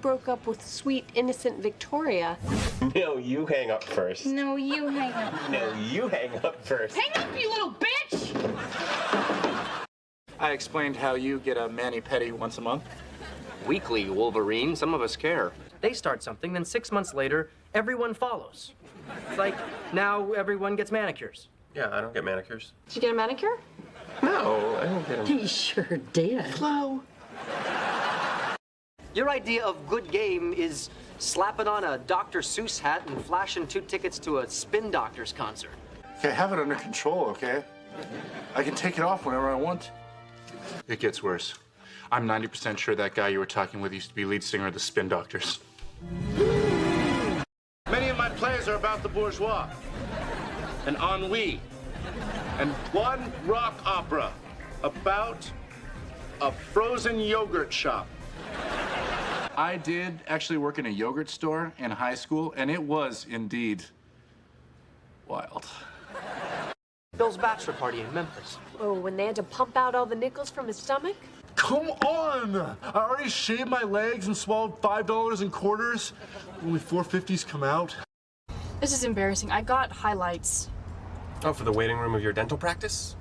broke up with sweet, innocent Victoria. No, you hang up first. No, you hang up. No, you hang up first. Hang up, you little bitch! I explained how you get a mani-pedi once a month. Weekly, Wolverine. Some of us care. They start something, then 6 months later, everyone follows. It's like, now everyone gets manicures. Yeah, I don't get manicures. Did you get a manicure? No, I don't get them. He sure did. Hello. Your idea of good game is slapping on a Dr. Seuss hat and flashing 2 tickets to a Spin Doctors concert. Okay, have it under control, okay? I can take it off whenever I want. It gets worse. I'm 90% sure that guy you were talking with used to be lead singer of the Spin Doctors. Many of my plays are about the bourgeois and ennui, and one rock opera about a frozen yogurt shop. I did actually work in a yogurt store in high school, and it was indeed wild. Bill's bachelor party in Memphis. Oh, when they had to pump out all the nickels from his stomach? Come on! I already shaved my legs and swallowed $5 in quarters. Only $4.50s come out. This is embarrassing. I got highlights. Oh, for the waiting room of your dental practice?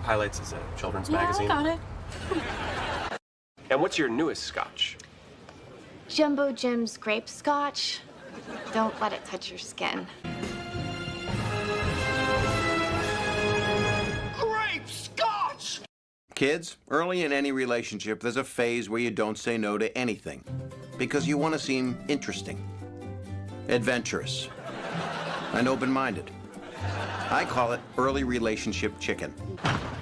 Highlights is a children's magazine. I got it. And what's your newest scotch? Jumbo Jim's grape scotch. Don't let it touch your skin. Grape scotch! Kids, early in any relationship, there's a phase where you don't say no to anything because you want to seem interesting, adventurous, and open-minded. I call it early relationship chicken.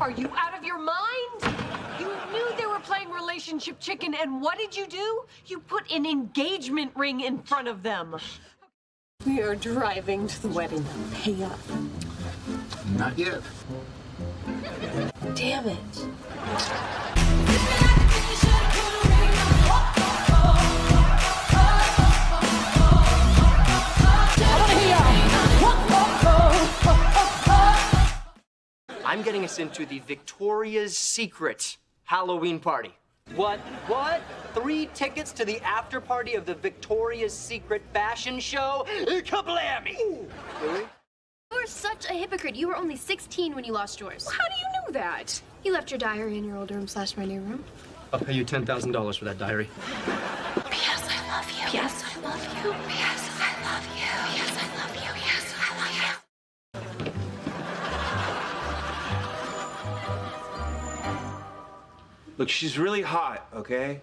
Are you out of your mind? You knew they were playing relationship chicken, and what did you do? You put an engagement ring in front of them. We are driving to the wedding. Pay up. Not yet. Damn it. I'm getting us into the Victoria's Secret Halloween party. What? 3 tickets to the after party of the Victoria's Secret fashion show? Kablammy! You were such a hypocrite. You were only 16 when you lost yours. How do you know that? You left your diary in your old room / my new room. I'll pay you $10,000 for that diary. P.S. I love you. P.S. I love you. P.S. I love you. P.S. I love you. P.S. I love you. Look, she's really hot, okay?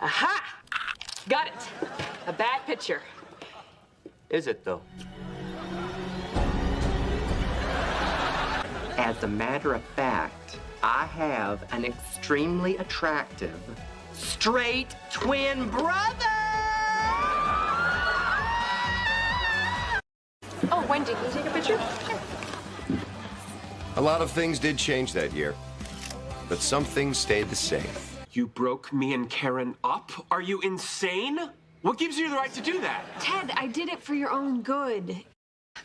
Aha! Got it. A bad picture. Is it, though? As a matter of fact, I have an extremely attractive straight twin brother! Oh, Wendy, can you take a picture? Sure. A lot of things did change that year, but some things stayed the same. You broke me and Karen up? Are you insane? What gives you the right to do that? Ted, I did it for your own good.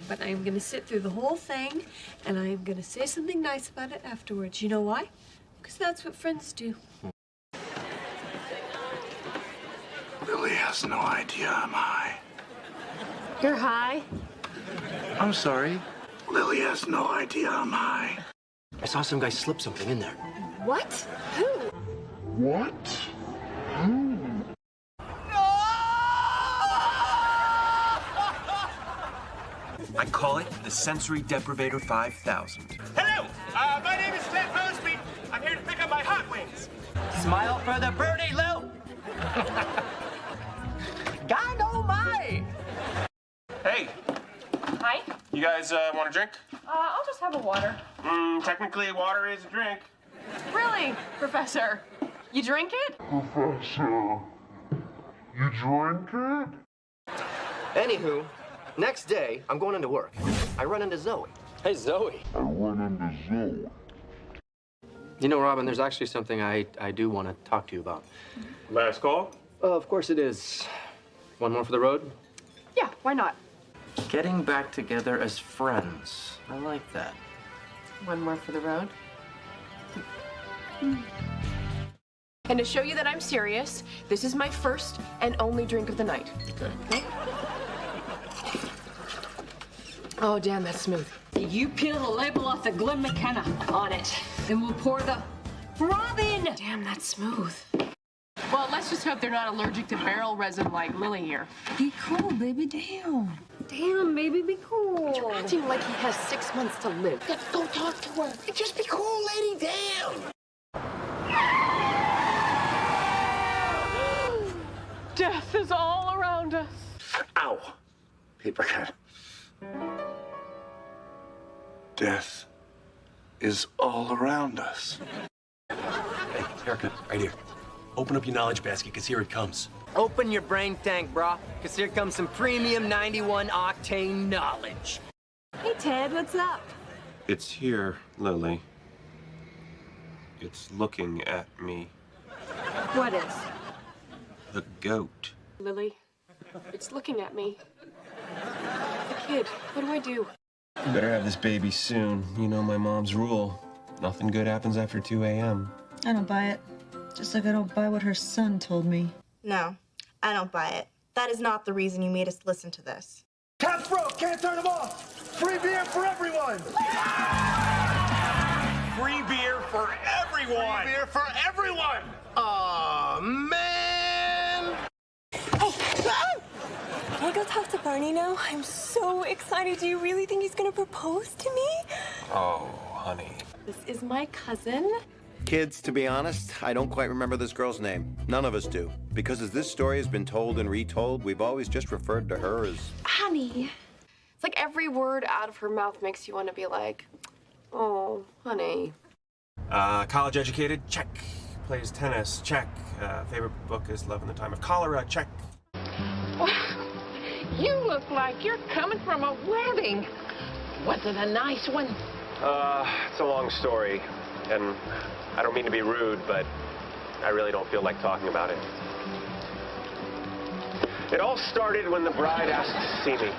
But I am going to sit through the whole thing, and I am going to say something nice about it afterwards. You know why? Because that's what friends do. Lily has no idea I'm high. You're high? I'm sorry. Lily has no idea I'm high. I saw some guy slip something in there. What? Who? What? I call it the Sensory Deprivator 5000. Hello, my name is Ted Mosby. I'm here to pick up my hot wings. Smile for the birdie, Lou! God almighty! Hey, Hi. you guys want a drink? I'll just have a water. Technically, water is a drink. Really, Professor? You drink it? Anywho, next day, I'm going into work. I run into Zoe. Hey, Zoe. You know, Robin, there's actually something I do want to talk to you about. Last call? Of course it is. One more for the road? Yeah, why not? Getting back together as friends. I like that. One more for the road. And to show you that I'm serious, this is my first and only drink of the night. Okay. Oh, damn, that's smooth. You peel the label off the Glen McKenna on it, and we'll pour the Robin. Damn, that's smooth. Well, let's just hope they're not allergic to barrel resin like Lily here. Be cool, baby, damn. Damn, baby, be cool. You're acting like he has 6 months to live. Let's go talk to her. Just be cool, lady. Damn. Death is all around us. Ow. Paper cut. Death is all around us. Hey, haircut, right here. Open up your knowledge basket, because here it comes. Open your brain tank, brah, because here comes some premium 91 octane knowledge. Hey, Ted, what's up? It's here, Lily. It's looking at me. What is? The goat. Lily, it's looking at me. The kid, what do I do? You better have this baby soon. You know my mom's rule. Nothing good happens after 2 a.m. I don't buy it. Just like I don't buy what her son told me. No, I don't buy it. That is not the reason you made us listen to this. Cat's broke, can't turn them off. Free beer for everyone. Free beer for everyone! Free beer for everyone. Aw, man. Can I go talk to Barney now? I'm so excited. Do you really think he's gonna propose to me? Oh, honey. This is my cousin. Kids, to be honest, I don't quite remember this girl's name. None of us do. Because as this story has been told and retold, we've always just referred to her as... Honey. It's like every word out of her mouth makes you want to be like, oh, honey. College educated? Check. Plays tennis? Check. Favorite book is Love in the Time of Cholera? Check. You look like you're coming from a wedding. Was it a nice one? It's a long story, and I don't mean to be rude, but I really don't feel like talking about it. It all started when the bride asked to see me.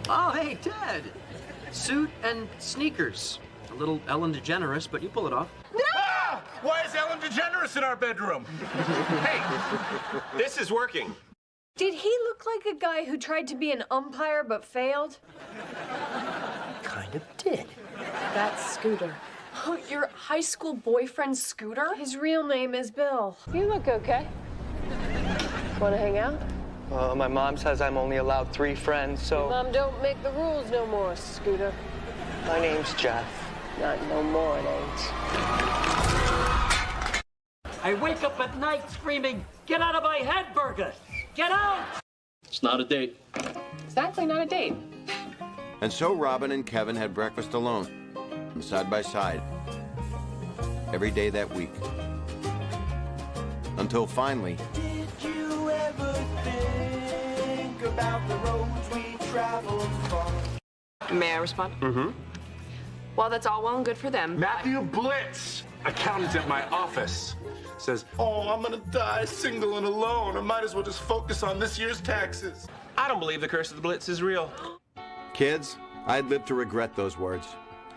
Oh, hey, Ted. Suit and sneakers. A little Ellen DeGeneres, but you pull it off. Ah! Why is Ellen DeGeneres in our bedroom? Hey, this is working. Did he look like a guy who tried to be an umpire but failed? Kind of did. That's Scooter. Oh, your high school boyfriend, Scooter? His real name is Bill. You look okay. Want to hang out? My mom says I'm only allowed 3 friends, so... Mom don't make the rules no more, Scooter. My name's Jeff. Not no more, it ain't. I wake up at night screaming, "Get out of my head, Burger! Get out!" It's not a date. Exactly not a date. And so Robin and Kevin had breakfast alone, and side by side, every day that week. Until finally... Did you ever think about the roads we traveled far? May I respond? Mm-hmm. Well, that's all well and good for them. Matthew Blitz, accountant at my office, says, "Oh, I'm gonna die single and alone. I might as well just focus on this year's taxes." I don't believe the curse of the Blitz is real. Kids, I'd live to regret those words.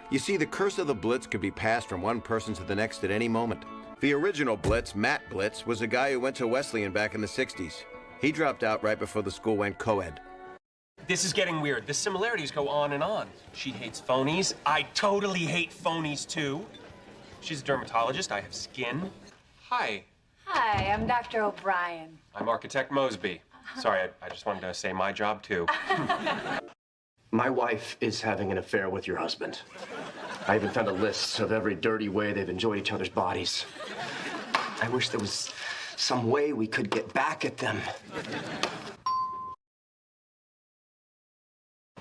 You see, the curse of the Blitz could be passed from one person to the next at any moment. The original Blitz, Matt Blitz, was a guy who went to Wesleyan back in the 60s. He dropped out right before the school went co-ed. This is getting weird. The similarities go on and on. She hates phonies. I totally hate phonies, too. She's a dermatologist. I have skin. Hi. Hi, I'm Dr. O'Brien. I'm Architect Mosby. Sorry, I just wanted to say my job, too. My wife is having an affair with your husband. I even found a list of every dirty way they've enjoyed each other's bodies. I wish there was some way we could get back at them.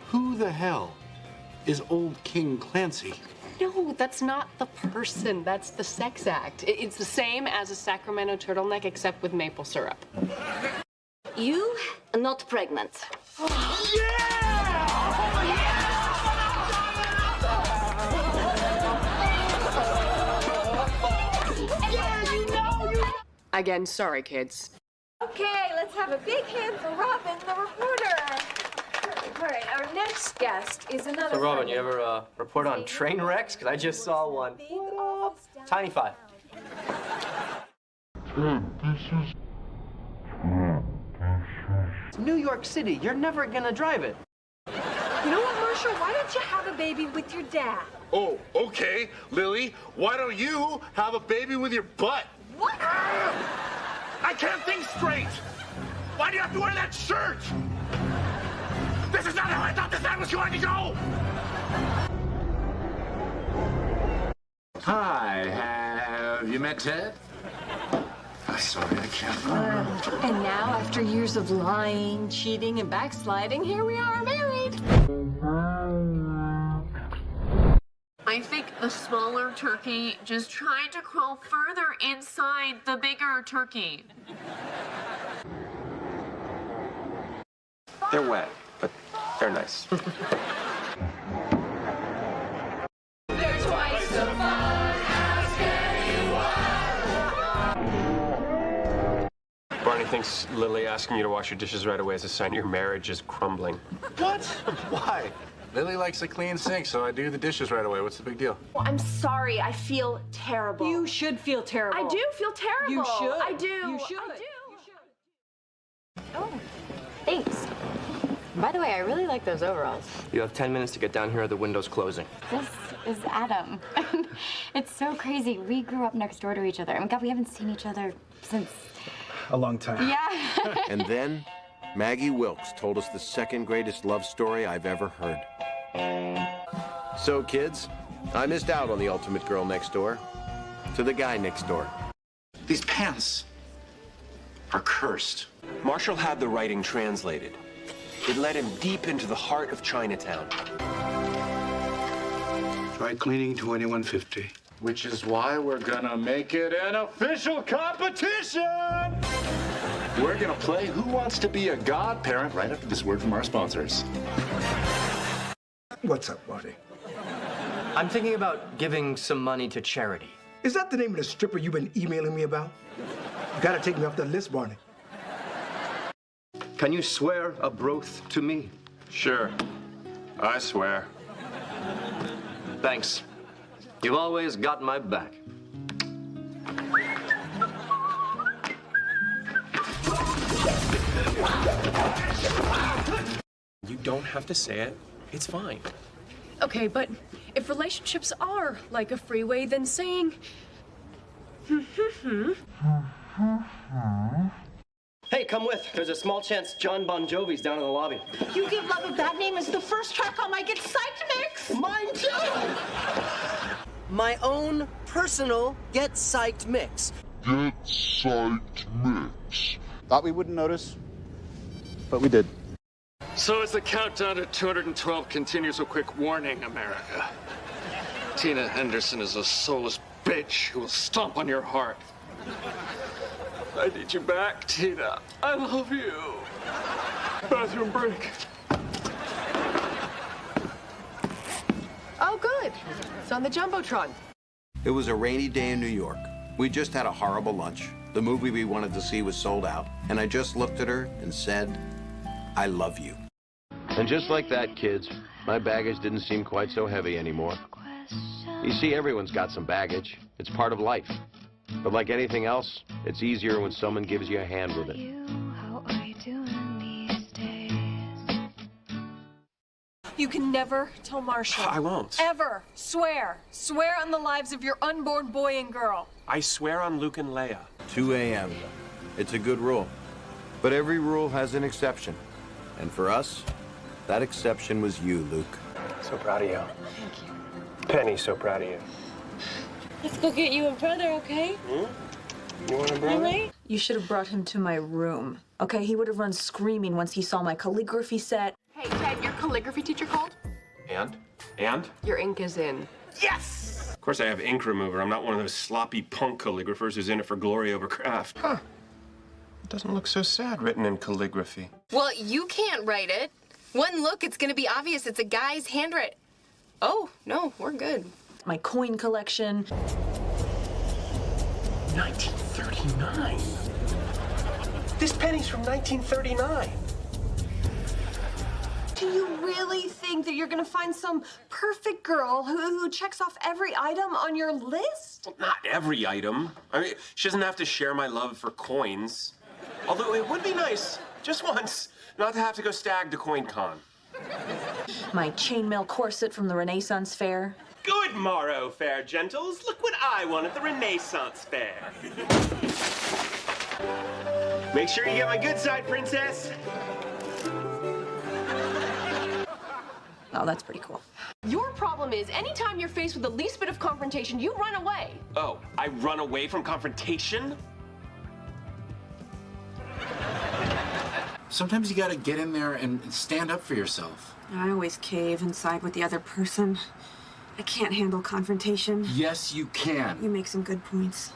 Who the hell is old King Clancy? No, that's not the person. That's the sex act. It's the same as a Sacramento turtleneck, except with maple syrup. You are not pregnant. Again, sorry, kids. Okay, let's have a big hand for Robin, the reporter. All right, our next guest is another. So, Robin, you ever report on train wrecks? Because I just saw one. What up? Tiny Five. It's New York City. You're never gonna drive it. You know what, Marshall? Why don't you have a baby with your dad? Oh, okay, Lily. Why don't you have a baby with your butt? What? I can't think straight. Why do you have to wear that shirt? This is not how I thought this night was going to go. Hi, have you met Ted? I'm sorry, I can't remember. And now, after years of lying, cheating, and backsliding, here we are married. I think the smaller turkey just tried to crawl further inside the bigger turkey. They're wet, but they're nice. They're twice the fun, ask anyone. Barney thinks Lily asking you to wash your dishes right away is a sign your marriage is crumbling. What? Why? Lily likes a clean sink, so I do the dishes right away. What's the big deal? Well, I'm sorry. I feel terrible. You should feel terrible. I do feel terrible. You should. I do. You should. I do. Oh, thanks. By the way, I really like those overalls. You have 10 minutes to get down here or the window's closing. This is Adam. It's so crazy. We grew up next door to each other. Oh my God, we haven't seen each other since... A long time. Yeah. And then Maggie Wilkes told us the second greatest love story I've ever heard. So, kids, I missed out on the ultimate girl next door to the guy next door. These pants are cursed. Marshall had the writing translated. It led him deep into the heart of Chinatown. Dry cleaning 2150. Which is why we're gonna make it an official competition! We're gonna play Who Wants to Be a Godparent right after this word from our sponsors. What's up, Barney? I'm thinking about giving some money to charity. Is that the name of the stripper you've been emailing me about? You gotta take me off that list, Barney. Can you swear a broth to me? Sure. I swear. Thanks. You've always got my back. You don't have to say it. It's fine. Okay, but if relationships are like a freeway, then saying... Hey, come with. There's a small chance John Bon Jovi's down in the lobby. You give love a bad name as the first track on my Get Psyched mix. Mine too! My own personal Get Psyched mix. Get Psyched mix. Thought we wouldn't notice, but we did. So as the countdown to 212 continues, a quick warning, America. Tina Henderson is a soulless bitch who will stomp on your heart. I need you back, Tina. I love you. Bathroom break. Oh, good. It's on the Jumbotron. It was a rainy day in New York. We just had a horrible lunch. The movie we wanted to see was sold out. And I just looked at her and said, I love you. And just like that, kids, my baggage didn't seem quite so heavy anymore. You see, everyone's got some baggage. It's part of life. But like anything else, it's easier when someone gives you a hand with it. You can never tell Marshall. I won't. Ever. Swear. Swear on the lives of your unborn boy and girl. I swear on Luke and Leia. 2 a.m. It's a good rule. But every rule has an exception. And for us, that exception was you, Luke. So proud of you. Thank you. Penny, so proud of you. Let's go get you a brother, okay? You want a brother? Really? You should have brought him to my room. Okay, he would have run screaming once he saw my calligraphy set. Hey, Ted, your calligraphy teacher called? And? Your ink is in. Yes! Of course I have ink remover. I'm not one of those sloppy punk calligraphers who's in it for glory over craft. Huh. It doesn't look so sad written in calligraphy. Well, you can't write it. One look, it's gonna be obvious it's a guy's handwriting. Oh, no, we're good. My coin collection. 1939? This penny's from 1939. Do you really think that you're gonna find some perfect girl who checks off every item on your list? Not every item. I mean, she doesn't have to share my love for coins. Although it would be nice, just once, not to have to go stag to CoinCon. My chainmail corset from the Renaissance Fair. Good morrow, fair gentles. Look what I won at the Renaissance Fair. Make sure you get my good side, princess. Oh, that's pretty cool. Your problem is anytime you're faced with the least bit of confrontation, you run away. Oh, I run away from confrontation? Sometimes you gotta get in there and stand up for yourself. I always cave and side with the other person. I can't handle confrontation. Yes, you can. You make some good points.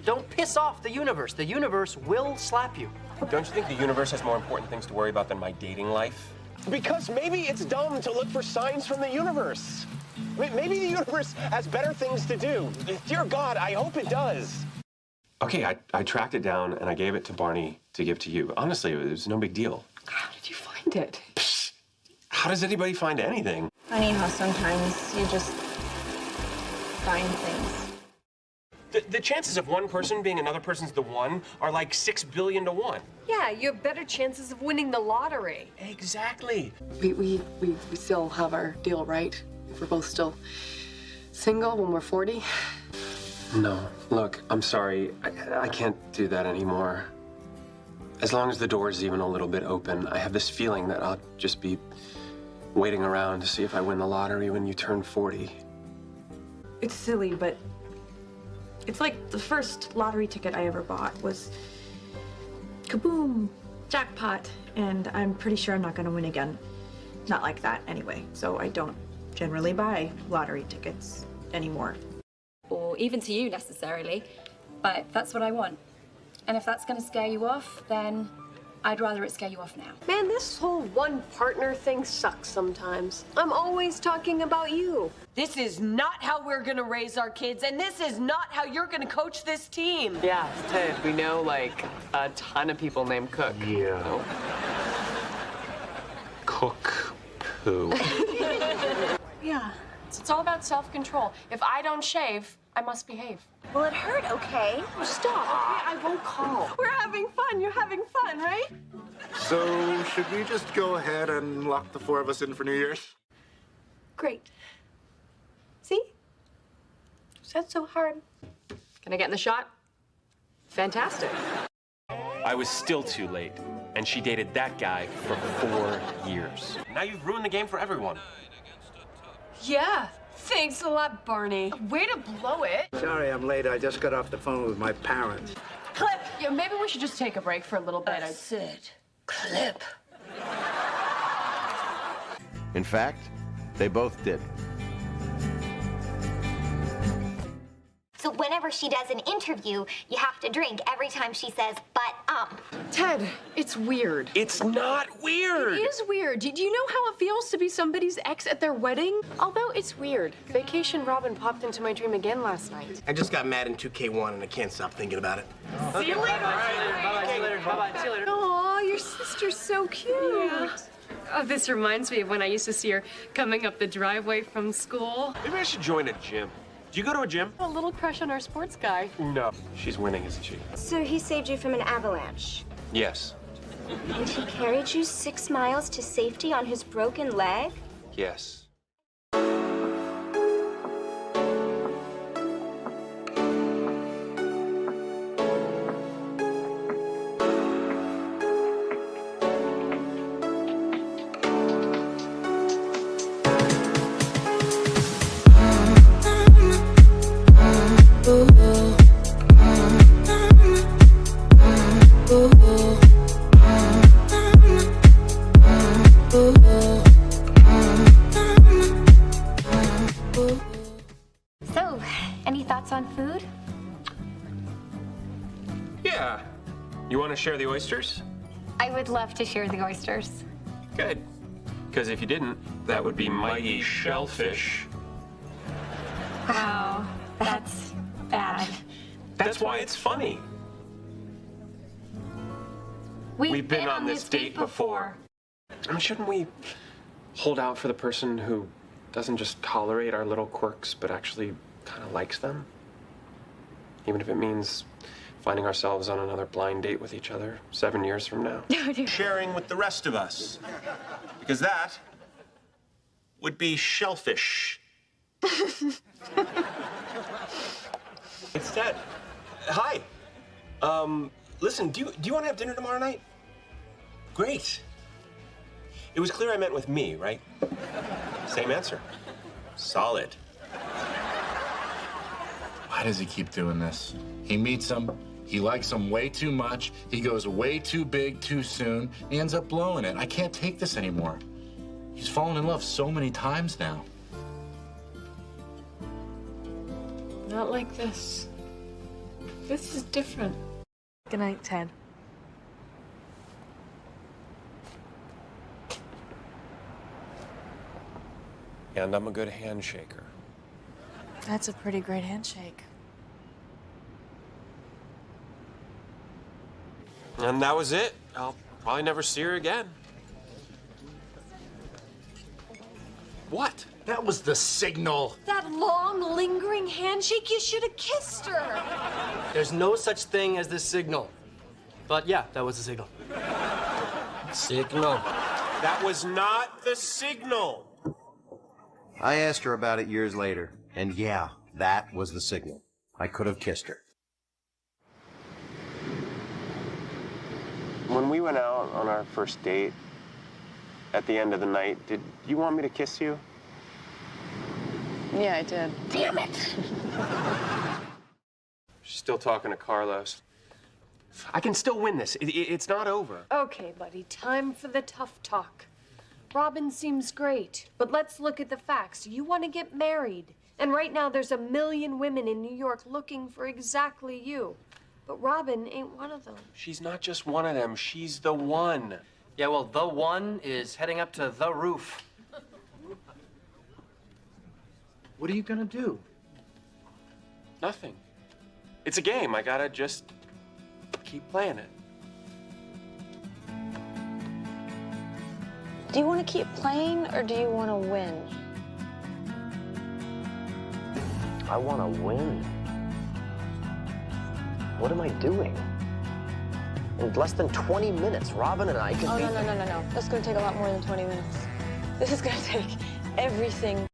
Don't piss off the universe. The universe will slap you. Don't you think the universe has more important things to worry about than my dating life? Because maybe it's dumb to look for signs from the universe. Maybe the universe has better things to do. Dear God, I hope it does. Okay, I tracked it down and I gave it to Barney to give to you. Honestly, it was no big deal. How did you find it? Psst. How does anybody find anything? Funny how sometimes you just find things. The chances of one person being another person's the one are like 6 billion to 1. Yeah, you have better chances of winning the lottery. Exactly. We still have our deal, right? If we're both still single when we're 40. No, look, I'm sorry. I can't do that anymore. As long as the door is even a little bit open, I have this feeling that I'll just be waiting around to see if I win the lottery when you turn 40. It's silly, but it's like the first lottery ticket I ever bought was kaboom, jackpot, and I'm pretty sure I'm not gonna win again. Not like that anyway, so I don't generally buy lottery tickets anymore. Or even to you necessarily, but that's what I want. And if that's gonna scare you off, then I'd rather it scare you off now. Man, this whole one partner thing sucks sometimes. I'm always talking about you. This is not how we're gonna raise our kids, and this is not how you're gonna coach this team. Yeah, Ted, we know like a ton of people named Cook. Yeah. Oh. Cook poo. Yeah, it's all about self-control. If I don't shave, I must behave. Will it hurt, okay? Stop, okay? I won't call. We're having fun. You're having fun, right? So, should we just go ahead and lock the 4 of us in for New Year's? Great. See? That's so hard. Can I get in the shot? Fantastic. I was still too late, and she dated that guy for 4 years. Now you've ruined the game for everyone. Yeah. Thanks a lot, Barney. Way to blow it. Sorry I'm late. I just got off the phone with my parents. Clip. Yeah, maybe we should just take a break for a little bit. Sid. Clip. In fact, they both did. So whenever she does an interview, you have to drink every time she says, but. Ted, it's weird. It's not weird. It is weird. Do you know how it feels to be somebody's ex at their wedding? Although it's weird. Vacation Robin popped into my dream again last night. I just got mad in 2K1 and I can't stop thinking about it. See you later. Bye-bye, see you later. Bye-bye, see you later. Aw, your sister's so cute. Yeah. Oh, this reminds me of when I used to see her coming up the driveway from school. Maybe I should join a gym. Do you go to a gym? A little crush on our sports guy. No. She's winning, isn't she? So he saved you from an avalanche. Yes. And he carried you 6 miles to safety on his broken leg? Yes. So, any thoughts on food? Yeah. You want to share the oysters? I would love to share the oysters. Good. Because if you didn't, that would be mighty shellfish. Wow, that's bad. That's why it's funny. We've been on this date before. I mean, shouldn't we hold out for the person who doesn't just tolerate our little quirks, but actually kind of likes them. Even if it means finding ourselves on another blind date with each other 7 years from now. Sharing with the rest of us. Because that would be shellfish. It's Ted. Hi. Listen, do you want to have dinner tomorrow night? Great. It was clear I meant with me, right? Same answer. Solid. Why does he keep doing this? He meets them, he likes them way too much, he goes way too big too soon, he ends up blowing it. I can't take this anymore. He's fallen in love so many times now. Not like this. This is different. Good night, Ted. And I'm a good handshaker. That's a pretty great handshake. And that was it. I'll probably never see her again. What? That was the signal. That long, lingering handshake, you should have kissed her. There's no such thing as the signal. But yeah, that was the signal. Signal. That was not the signal. I asked her about it years later, and yeah, that was the signal. I could have kissed her. When we went out on our first date, at the end of the night, did you want me to kiss you? Yeah, I did. Damn it! She's still talking to Carlos. I can still win this. It's not over. Okay, buddy, time for the tough talk. Robin seems great, but let's look at the facts. You want to get married, and right now there's 1 million women in New York looking for exactly you. But Robin ain't one of them. She's not just one of them, she's the one. Yeah, well, the one is heading up to the roof. What are you gonna do? Nothing. It's a game. I gotta just keep playing it. Do you want to keep playing or do you want to win? I want to win. What am I doing? In less than 20 minutes, Robin and I can Oh, be... no. That's going to take a lot more than 20 minutes. This is going to take everything.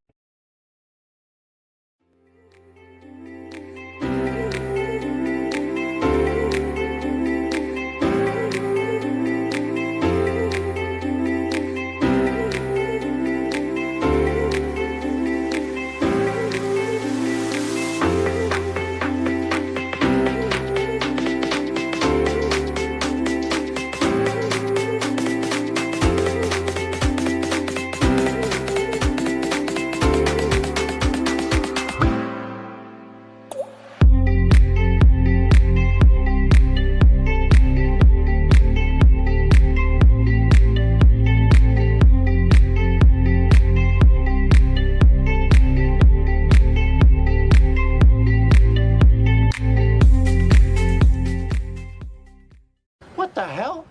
What the hell?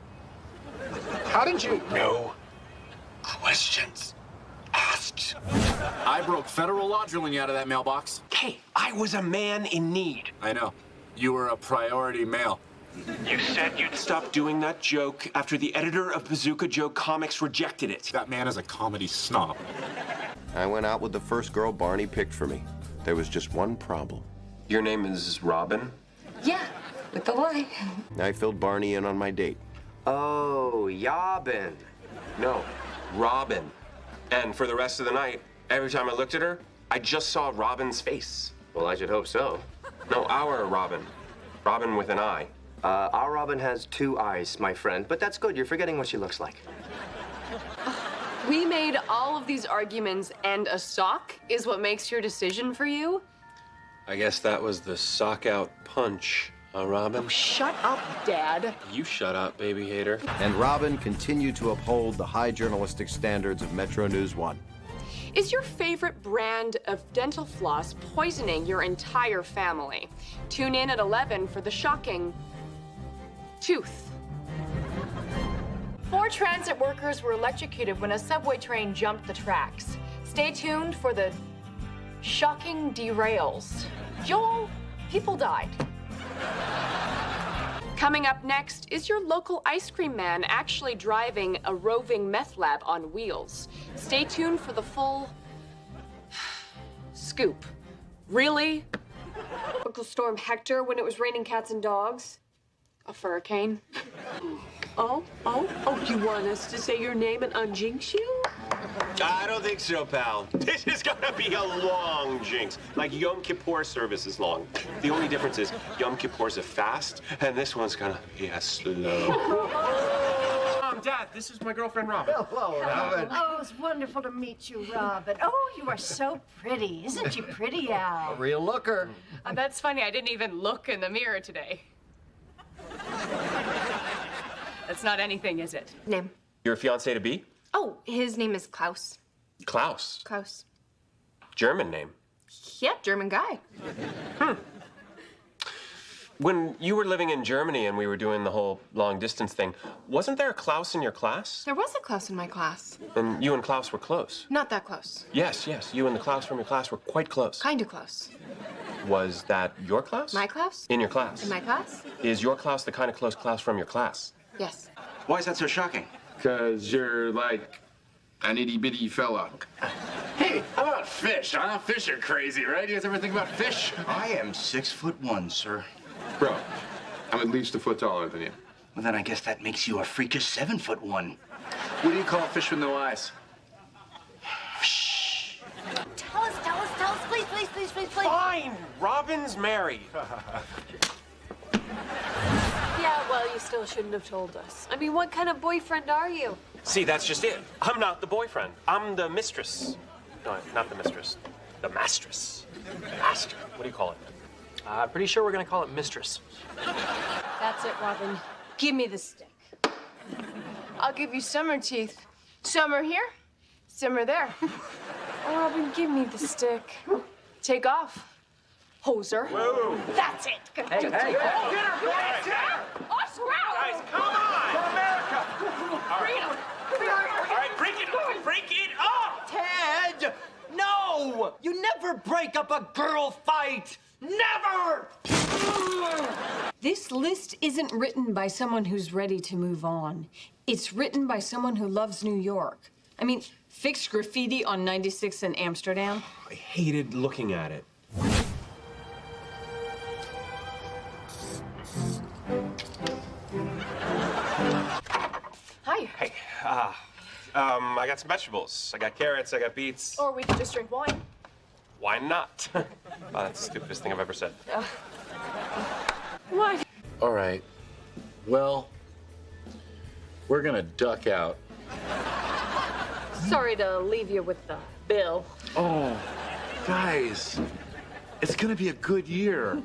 How did you... No questions asked. I broke federal law drilling you out of that mailbox. Hey, I was a man in need. I know. You were a priority male. You said you'd stop doing that joke after the editor of Bazooka Joe Comics rejected it. That man is a comedy snob. I went out with the first girl Barney picked for me. There was just one problem. Your name is Robin? Yeah, with the Y. I filled Barney in on my date. Oh, Yabin. No, Robin. And for the rest of the night, every time I looked at her, I just saw Robin's face. Well, I should hope so. No, our Robin. Robin with an I. Our Robin has 2 eyes, my friend, but that's good. You're forgetting what she looks like. We made all of these arguments, and a sock is what makes your decision for you? I guess that was the sock out punch, Robin? Oh, shut up, Dad. You shut up, baby hater. And Robin continued to uphold the high journalistic standards of Metro News 1. Is your favorite brand of dental floss poisoning your entire family? Tune in at 11 for the shocking tooth. 4 transit workers were electrocuted when a subway train jumped the tracks. Stay tuned for the shocking derails. Joel, people died. Coming up next, is your local ice cream man actually driving a roving meth lab on wheels? Stay tuned for the full scoop. Really? Tropical Storm Hector when it was raining cats and dogs? A hurricane? Oh, you want us to say your name and unjinx you? I don't think so, pal. This is gonna be a long jinx. Like Yom Kippur service is long. The only difference is Yom Kippur's a fast, and this one's gonna be a slow. Dad, this is my girlfriend, Robin. Hello, Robin. Oh, it's wonderful to meet you, Robin. Oh, you are so pretty. Isn't she pretty, Al? A real looker. That's funny. I didn't even look in the mirror today. That's not anything, is it? Name. Your fiancé to be? Oh, his name is Klaus. Klaus. Klaus. German name. Yeah, German guy. When you were living in Germany and we were doing the whole long distance thing, wasn't there a Klaus in your class? There was a Klaus in my class. And you and Klaus were close. Not that close. Yes, you and the Klaus from your class were quite close. Kinda close. Was that your Klaus? My Klaus? In your class. In my class? Is your Klaus the kind of close Klaus from your class? Yes. Why is that so shocking? Because you're like an itty-bitty fella. Hey, how about fish, huh? Fish are crazy, right? You guys ever think about fish? I am 6'1", sir. Bro, I'm at least a foot taller than you. Well, then I guess that makes you a freakish 7'1". What do you call a fish with no eyes? Tell us, please. Fine! Robin's married. Yeah, well, you still shouldn't have told us. I mean, what kind of boyfriend are you? See, that's just it. I'm not the boyfriend. I'm the mistress. No, not the mistress. The mastress. Master. What do you call it? Pretty sure we're gonna call it mistress. That's it, Robin. Give me the stick. I'll give you summer teeth. Some are here, some are there. Oh, Robin, give me the stick. Take off. Hoser. Whoa. That's it. Hey. Get her, blast her! Oh, scrowl! Guys, come on! For America! All right, break it up! Ted! No! You never break up a girl fight! Never! This list isn't written by someone who's ready to move on. It's written by someone who loves New York. I mean, fix graffiti on 96 in Amsterdam. I hated looking at it. Hi. Hey, I got some vegetables. I got carrots, I got beets. Or we could just drink wine. Why not? Oh, that's the stupidest thing I've ever said. What? All right. Well, we're gonna duck out. Sorry to leave you with the bill. Oh, guys, it's gonna be a good year.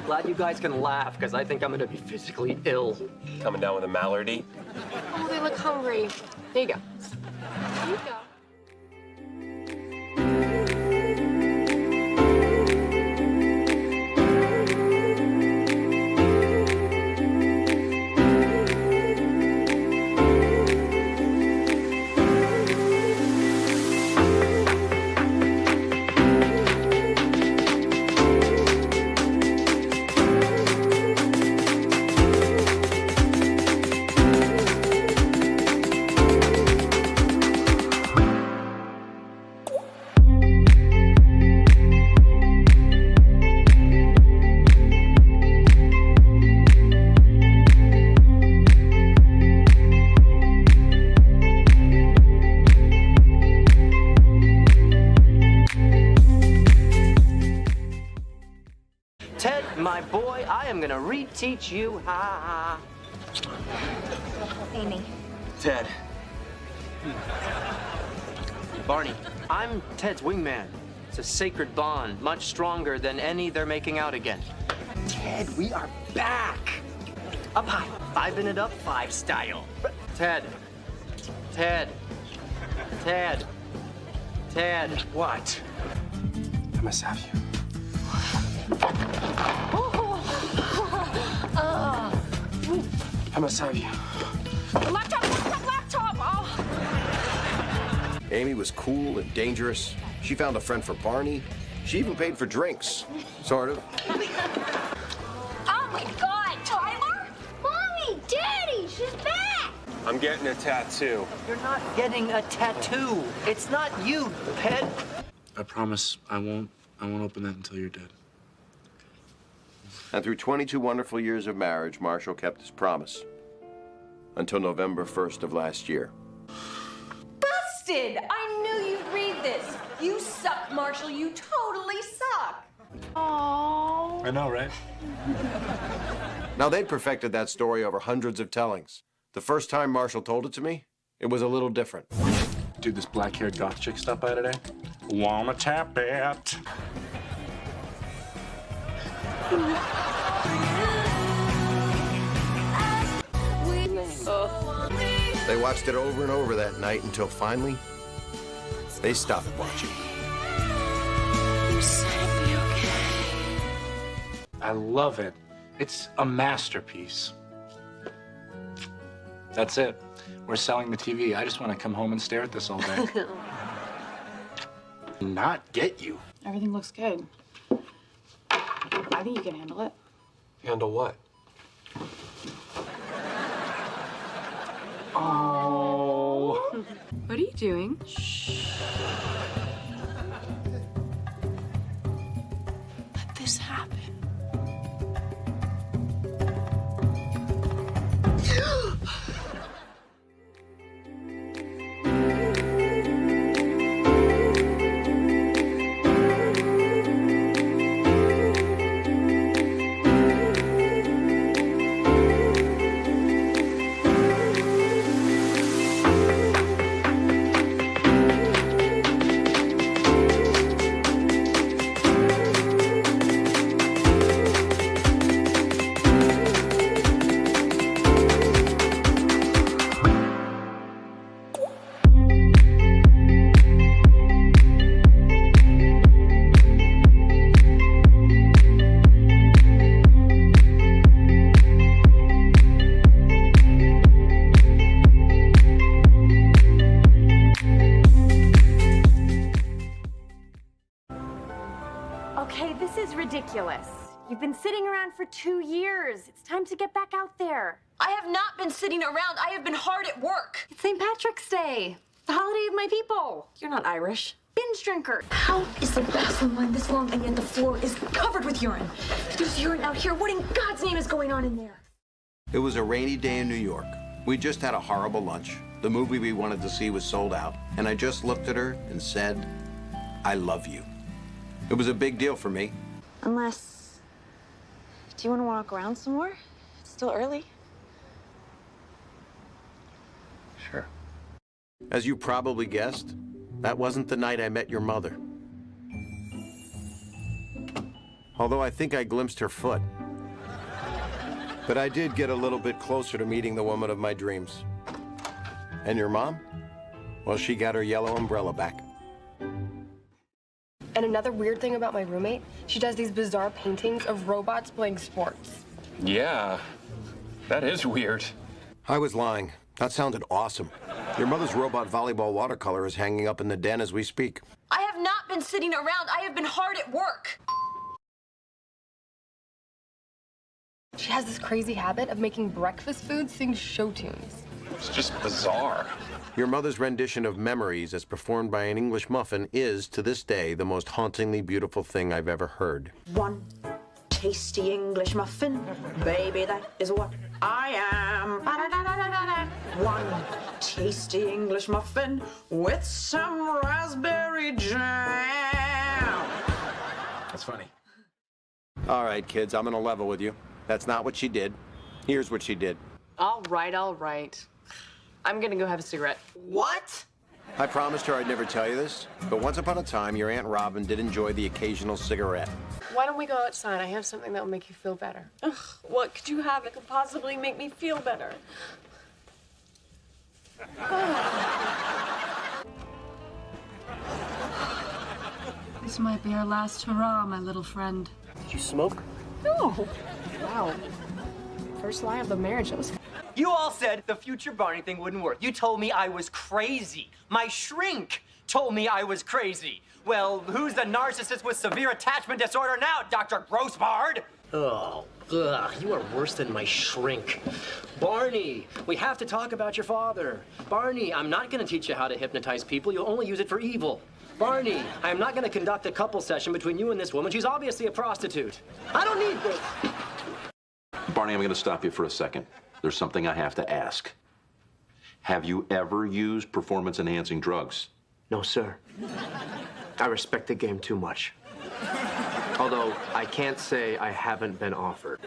Glad you guys can laugh, because I think I'm gonna be physically ill. Coming down with a Mallardy? Oh, they look hungry. There you go. There you go. Ted, my boy, I am gonna reteach you how. Amy. Ted. Barney, I'm Ted's wingman. It's a sacred bond, much stronger than any they're making out again. Ted, we are back. Up high, 5-minute up, 5 style. Ted. Ted. Ted. Ted. What? I must have you. I must have you. Laptop! Oh. Amy was cool and dangerous. She found a friend for Barney. She even paid for drinks. Sort of. Oh my God, Tyler! Mommy, Daddy, she's back! I'm getting a tattoo. You're not getting a tattoo. It's not you, pet. I promise I won't open that until you're dead. And through 22 wonderful years of marriage, Marshall kept his promise. Until November 1st of last year. Busted! I knew you'd read this. You suck, Marshall. You totally suck. Oh. I know, right? Now, they'd perfected that story over hundreds of tellings. The first time Marshall told it to me, it was a little different. Dude, this black-haired goth chick stopped by today. Wanna tap it? They watched it over and over that night until finally, they stopped watching. You said it'd be okay. I love it. It's a masterpiece. That's it. We're selling the TV. I just want to come home and stare at this all day. Not get you. Everything looks good. I think you can handle it. Handle what? Oh. What are you doing? Let this happen. Okay, this is ridiculous. You've been sitting around for 2 years. It's time to get back out there. I have not been sitting around. I have been hard at work. It's St. Patrick's Day, the holiday of my people. You're not Irish. Binge drinker. How is the bathroom line this long and yet the floor is covered with urine? There's urine out here. What in God's name is going on in there? It was a rainy day in New York. We just had a horrible lunch. The movie we wanted to see was sold out. And I just looked at her and said, I love you. It was a big deal for me. Unless, do you want to walk around some more? It's still early. Sure. As you probably guessed, that wasn't the night I met your mother. Although I think I glimpsed her foot. But I did get a little bit closer to meeting the woman of my dreams. And your mom? Well, she got her yellow umbrella back. And another weird thing about my roommate, she does these bizarre paintings of robots playing sports. Yeah, that is weird. I was lying. That sounded awesome. Your mother's robot volleyball watercolor is hanging up in the den as we speak. I have not been sitting around. I have been hard at work. She has this crazy habit of making breakfast food sing show tunes. It's just bizarre. Your mother's rendition of Memories as performed by an English muffin is, to this day, the most hauntingly beautiful thing I've ever heard. One tasty English muffin, baby, that is what I am. One tasty English muffin with some raspberry jam. That's funny. All right, kids, I'm gonna level with you. That's not what she did. Here's what she did. All right, all right. I'm gonna go have a cigarette. What? I promised her I'd never tell you this, but once upon a time, your Aunt Robin did enjoy the occasional cigarette. Why don't we go outside? I have something that will make you feel better. Ugh, what could you have that could possibly make me feel better? This might be our last hurrah, my little friend. Did you smoke? No. Wow. First lie of the marriage. That was. You all said the future Barney thing wouldn't work. You told me I was crazy. My shrink told me I was crazy. Well, who's the narcissist with severe attachment disorder now, Dr. Grossbard? Oh, ugh, you are worse than my shrink. Barney, we have to talk about your father. Barney, I'm not going to teach you how to hypnotize people. You'll only use it for evil. Barney, I'm not going to conduct a couple session between you and this woman. She's obviously a prostitute. I don't need this. Barney, I'm going to stop you for a second. There's something I have to ask. Have you ever used performance-enhancing drugs? No, sir. I respect the game too much. Although, I can't say I haven't been offered.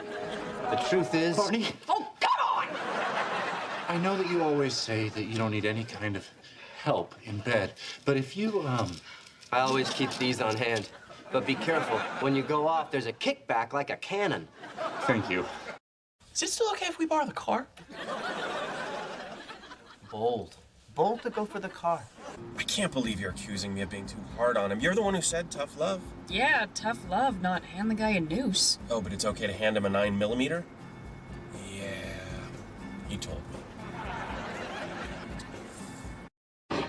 The truth is... Barney? Oh, come on! I know that you always say that you don't need any kind of help in bed, but if you, I always keep these on hand. But be careful. When you go off, there's a kickback like a cannon. Thank you. Is it still okay if we borrow the car? Bold. Bold to go for the car. I can't believe you're accusing me of being too hard on him. You're the one who said tough love. Yeah, tough love, not hand the guy a noose. Oh, but it's okay to hand him a 9mm? Yeah, he told me.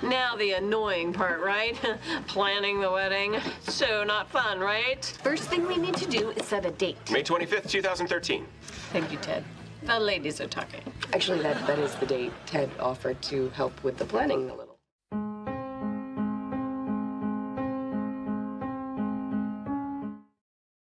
Now the annoying part, right? Planning the wedding. So not fun, right? First thing we need to do is set a date. May 25th, 2013. Thank you, Ted. The ladies are talking. Actually, that is the date Ted offered to help with the planning a little.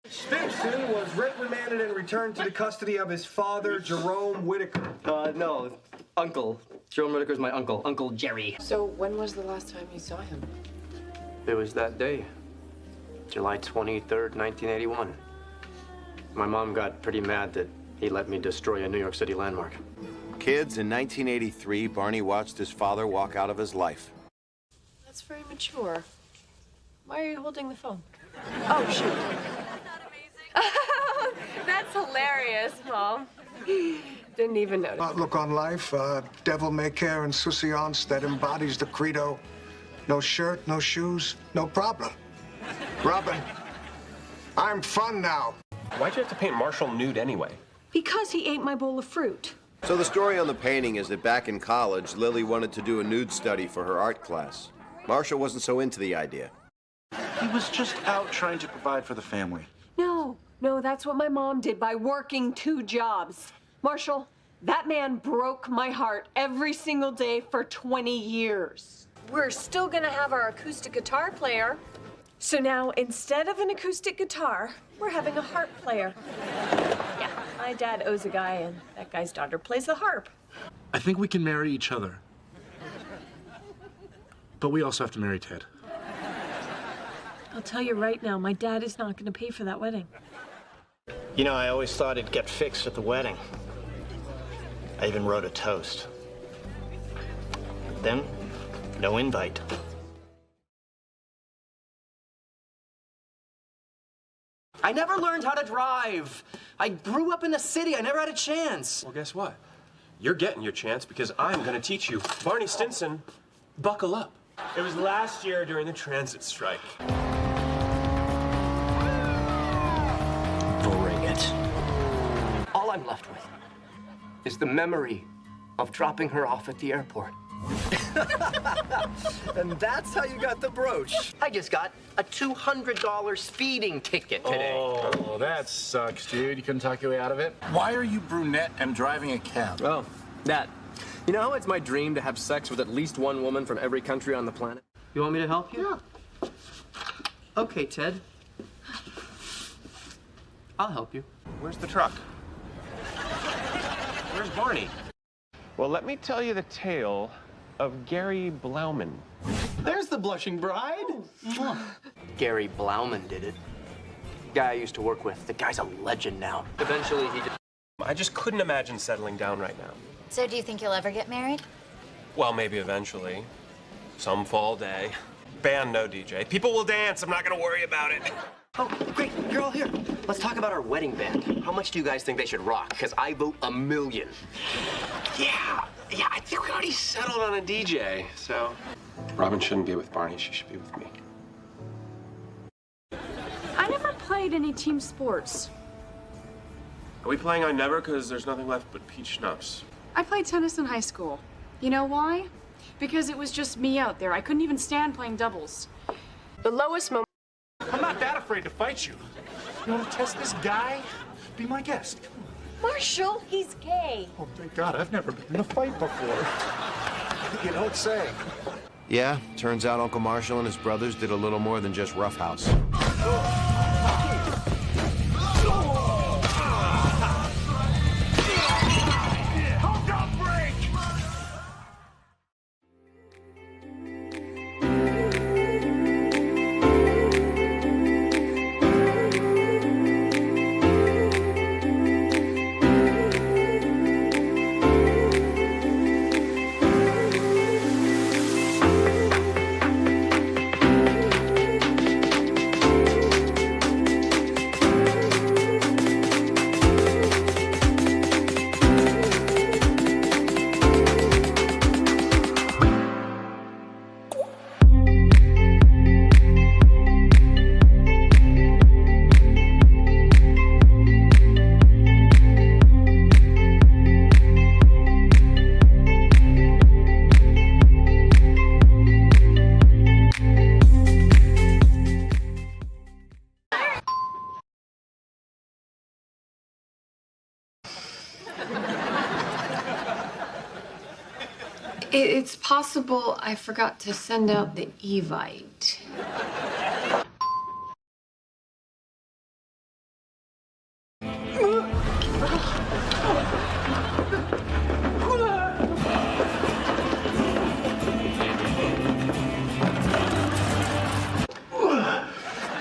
Stinson was reprimanded and returned to the custody of his father, Jerome Whitaker. No, uncle. Jerome Whitaker's my uncle, Uncle Jerry. So when was the last time you saw him? It was that day, July 23rd, 1981. My mom got pretty mad that he let me destroy a New York City landmark. Kids, in 1983, Barney watched his father walk out of his life. That's very mature. Why are you holding the phone? Oh, shoot. That's hilarious, Mom. Didn't even notice. Outlook on life, devil may care insouciance that embodies the credo. No shirt, no shoes, no problem. Robin, I'm fun now. Why'd you have to paint Marshall nude anyway? Because he ate my bowl of fruit. So the story on the painting is that back in college, Lily wanted to do a nude study for her art class. Marshall wasn't so into the idea. He was just out trying to provide for the family. No, that's what my mom did by working 2 jobs. Marshall, that man broke my heart every single day for 20 years. We're still gonna have our acoustic guitar player. So now, instead of an acoustic guitar, we're having a harp player. Yeah, my dad owes a guy, and that guy's daughter plays the harp. I think we can marry each other. But we also have to marry Ted. I'll tell you right now, my dad is not gonna pay for that wedding. You know, I always thought it'd get fixed at the wedding. I even wrote a toast. But then, no invite. I never learned how to drive. I grew up in the city. I never had a chance. Well, guess what? You're getting your chance because I'm going to teach you. Barney Stinson, buckle up. It was last year during the transit strike. Bring it. All I'm left with is the memory of dropping her off at the airport. And that's how you got the brooch. I just got a $200 speeding ticket today. Oh, that sucks, dude. You couldn't talk your way out of it? Why are you brunette and driving a cab? Oh, that. You know how it's my dream to have sex with at least one woman from every country on the planet? You want me to help you? Yeah. Okay, Ted. I'll help you. Where's the truck? Where's Barney? Well, let me tell you the tale of Gary Blauman. There's the blushing bride. Gary Blauman did it. Guy I used to work with. The guy's a legend now. Eventually, he did. I just couldn't imagine settling down right now. So do you think you'll ever get married? Well, maybe eventually. Some fall day. Band, no DJ. People will dance. I'm not going to worry about it. Oh, great. You're all here. Let's talk about our wedding band. How much do you guys think they should rock? Because I vote $1 million. Yeah, I think we already settled on a DJ, so. Robin shouldn't be with Barney. She should be with me. I never played any team sports. Are we playing I Never? Because there's nothing left but peach schnapps. I played tennis in high school. You know why? Because it was just me out there. I couldn't even stand playing doubles. The lowest moment. I'm not that afraid to fight you. You want to test this guy? Be my guest. Marshall, he's gay. Oh, thank God, I've never been in a fight before. You don't say. Yeah, turns out Uncle Marshall and his brothers did a little more than just roughhouse. It's possible I forgot to send out the Evite.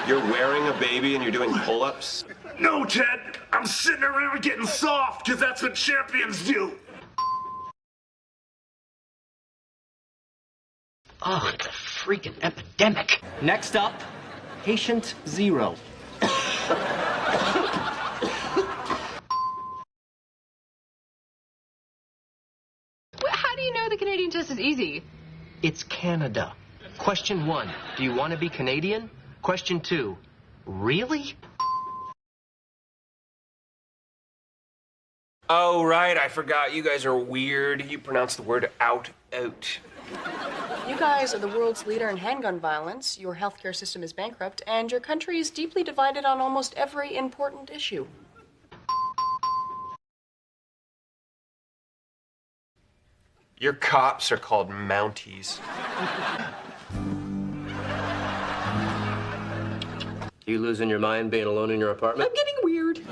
You're wearing a baby and you're doing pull-ups? No, Ted. I'm sitting around getting soft because that's what champions do. Oh, it's a freaking epidemic. Next up, patient 0. How do you know the Canadian test is easy? It's Canada. Question 1, do you want to be Canadian? Question 2, really? Oh, right, I forgot. You guys are weird. You pronounce the word out. You guys are the world's leader in handgun violence, your healthcare system is bankrupt, and your country is deeply divided on almost every important issue. Your cops are called Mounties. You losing your mind being alone in your apartment? I'm getting weird.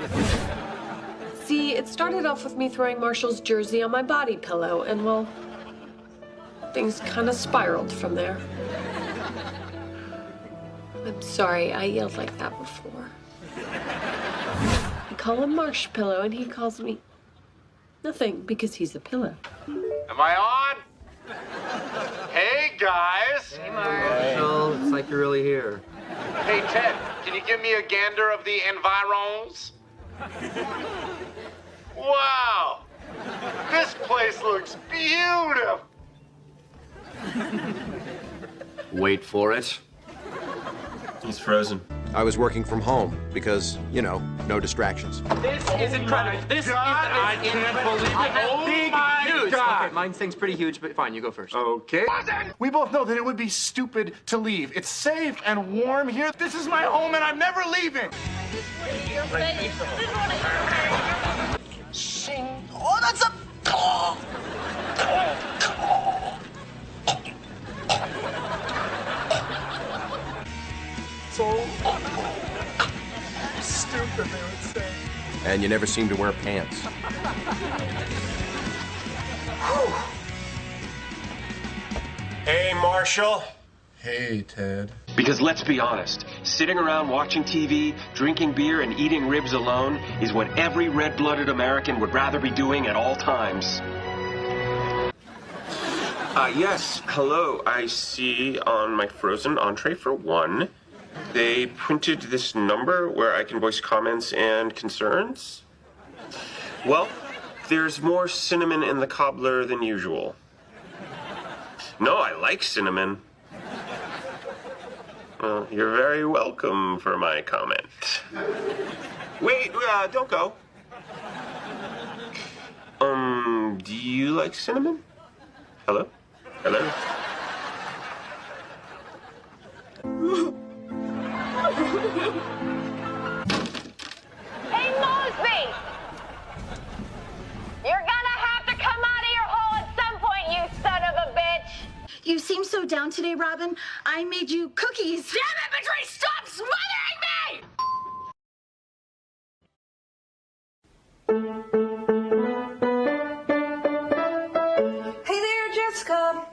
See, it started off with me throwing Marshall's jersey on my body pillow, and well, things kind of spiraled from there. I'm sorry, I yelled like that before. I call him Marsh Pillow, and he calls me nothing because he's a pillow. Am I on? Hey, guys. Hey, Marshall. It's like you're really here. Hey, Ted, can you give me a gander of the environs? Wow. This place looks beautiful. Wait for it. He's frozen. I was working from home because, you know, no distractions. This is incredible. This I can't believe it. Oh big my news. God. Okay, mine thing's pretty huge, but fine, you go first. Okay. We both know that it would be stupid to leave. It's safe and warm here. This is my home and I'm never leaving. Sing. Oh, that's a... So stupid, they would say. And you never seem to wear pants. Hey, Marshall. Hey, Ted. Because let's be honest, sitting around watching TV, drinking beer, and eating ribs alone is what every red-blooded American would rather be doing at all times. Yes, hello. I see on my frozen entree for one, they printed this number where I can voice comments and concerns. Well, there's more cinnamon in the cobbler than usual. No, I like cinnamon. Well, you're very welcome for my comment. Wait, don't go. Do you like cinnamon? Hello? Hello? Hey, Mosby! You're gonna have to come out of your hole at some point, you son of a bitch! You seem so down today, Robin. I made you cookies. Damn it, Patrice! Stop smothering me! Hey there, Jessica.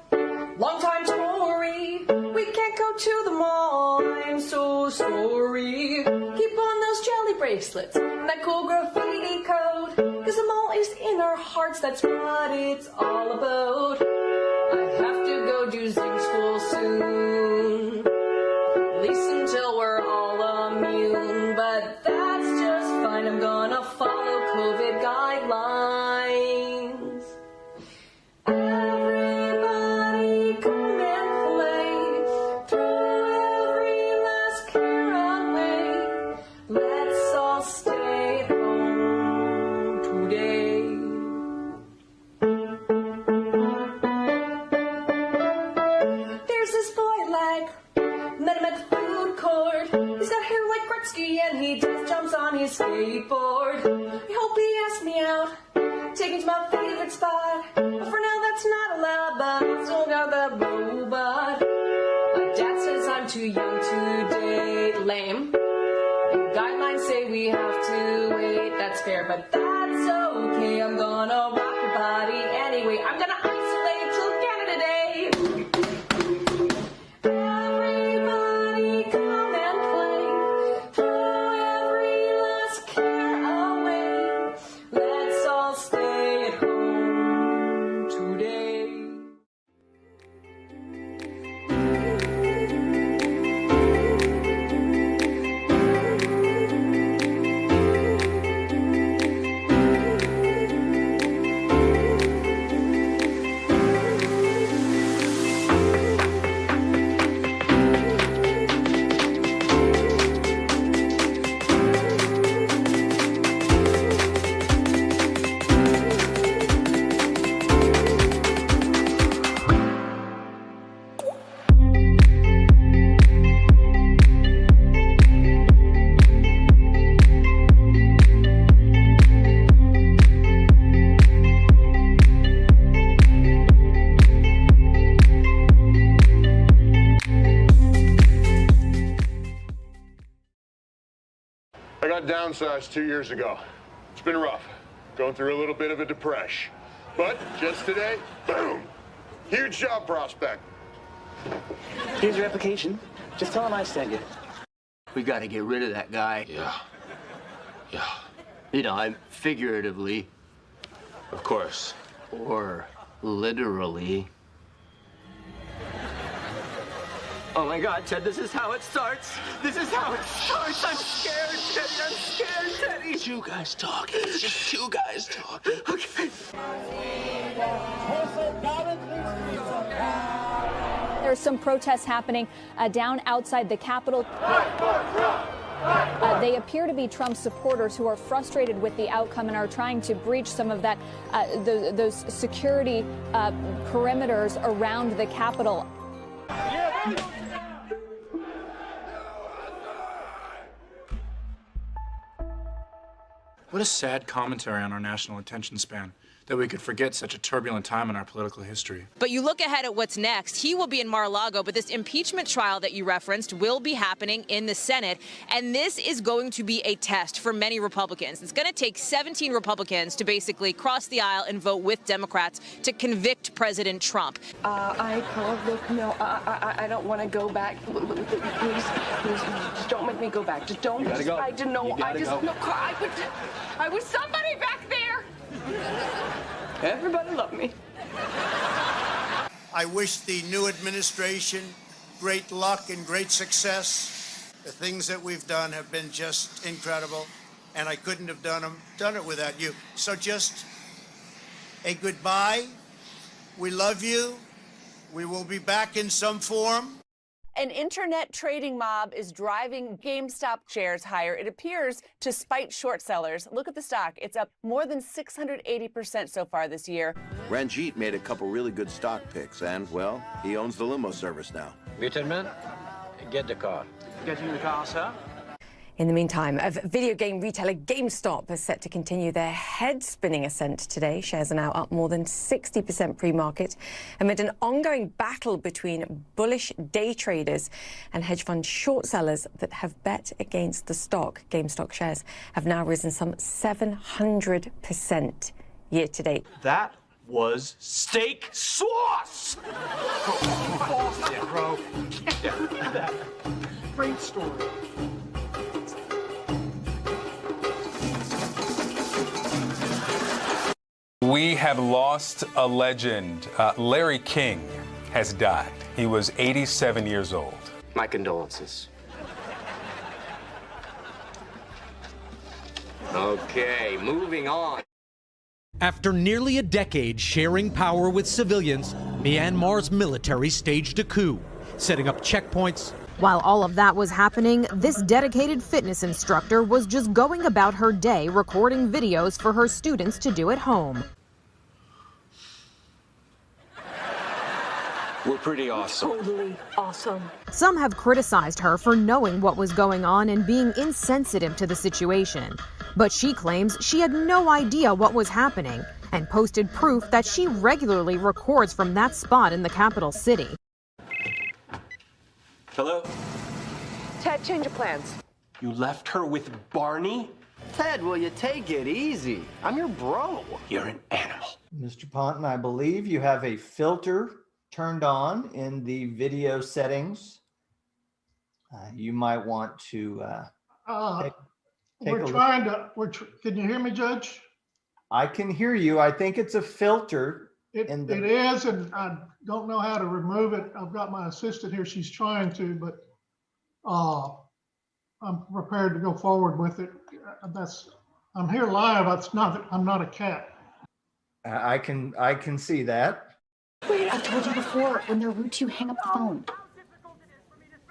Long time Tory. We can't go to the mall. I'm so sorry. Keep on those jelly bracelets and that cool graffiti code. Cause the mall is in our hearts. That's what it's all about. I have to go do Zing school soon. At least until we're all immune. But that's just fine. I'm gonna follow COVID guidelines. Everybody come and play. Throw every last care away. Let's all stay at home today. There's this boy like met him at the food court. He's got hair like Gretzky and he just jumps on his skateboard. I hope he asks me out. Take me to my favorite spot. But for now that's not allowed, but I still got that robot. My dad says I'm too young to date. Lame. And guidelines say we have to wait. That's fair, but that's okay. I'm gonna rock your body anyway. I'm gonna isolate till Canada Day. Everybody come and play. Throw every last care away. Let's all stay at home today. I got downsized 2 years ago. It's been rough, going through a little bit of a depression. But just today, boom, huge job prospect. Here's your application. Just tell him I sent you. We gotta get rid of that guy. Yeah. You know, I'm figuratively. Of course. Or literally. Oh my God, Ted, this is how it starts. This is how it starts. I'm scared, Teddy. I'm scared, Teddy. Two guys talking. It's just two guys talking. Okay. There's some protests happening down outside the Capitol. They appear to be Trump supporters who are frustrated with the outcome and are trying to breach some of that, those security perimeters around the Capitol. What a sad commentary on our national attention span, that we could forget such a turbulent time in our political history. But you look ahead at what's next. He will be in Mar-a-Lago, but this impeachment trial that you referenced will be happening in the Senate. And this is going to be a test for many Republicans. It's going to take 17 Republicans to basically cross the aisle and vote with Democrats to convict President Trump. I don't want to go back. Please, just don't make me go back. Just don't. You gotta go. I didn't know. You gotta go. No, I was somebody back there. Everybody loved me. I wish the new administration great luck and great success. The things that we've done have been just incredible, and I couldn't have done it without you. So just a goodbye. We love you. We will be back in some form. An internet trading mob is driving GameStop shares higher. It appears to spite short sellers. Look at the stock. It's up more than 680% so far this year. Ranjit made a couple really good stock picks, and, well, he owns the limo service now. Lieutenant, get the car. Getting the car, sir? In the meantime, video game retailer GameStop is set to continue their head-spinning ascent today. Shares are now up more than 60% pre-market amid an ongoing battle between bullish day traders and hedge fund short sellers that have bet against the stock. GameStop shares have now risen some 700% year to date. That was steak sauce! Yeah, bro. Yeah. Great story. We have lost a legend. Larry King has died. He was 87 years old. My condolences. Okay, moving on. After nearly a decade sharing power with civilians, Myanmar's military staged a coup, setting up checkpoints. While all of that was happening, this dedicated fitness instructor was just going about her day recording videos for her students to do at home. We're pretty awesome. Totally awesome. Some have criticized her for knowing what was going on and being insensitive to the situation. But she claims she had no idea what was happening and posted proof that she regularly records from that spot in the capital city. Hello? Ted, change of plans. You left her with Barney? Ted, will you take it easy? I'm your bro. You're an animal. Mr. Ponton, I believe you have a filter turned on in the video settings. You might want to take we're trying to, can you hear me, Judge? I can hear you. I think it's a filter. It is, and I don't know how to remove it. I've got my assistant here. She's trying to, but I'm prepared to go forward with it. I'm here live. I'm not a cat. I can see that. Wait, I've told you before, when they're rude to you, hang up the phone.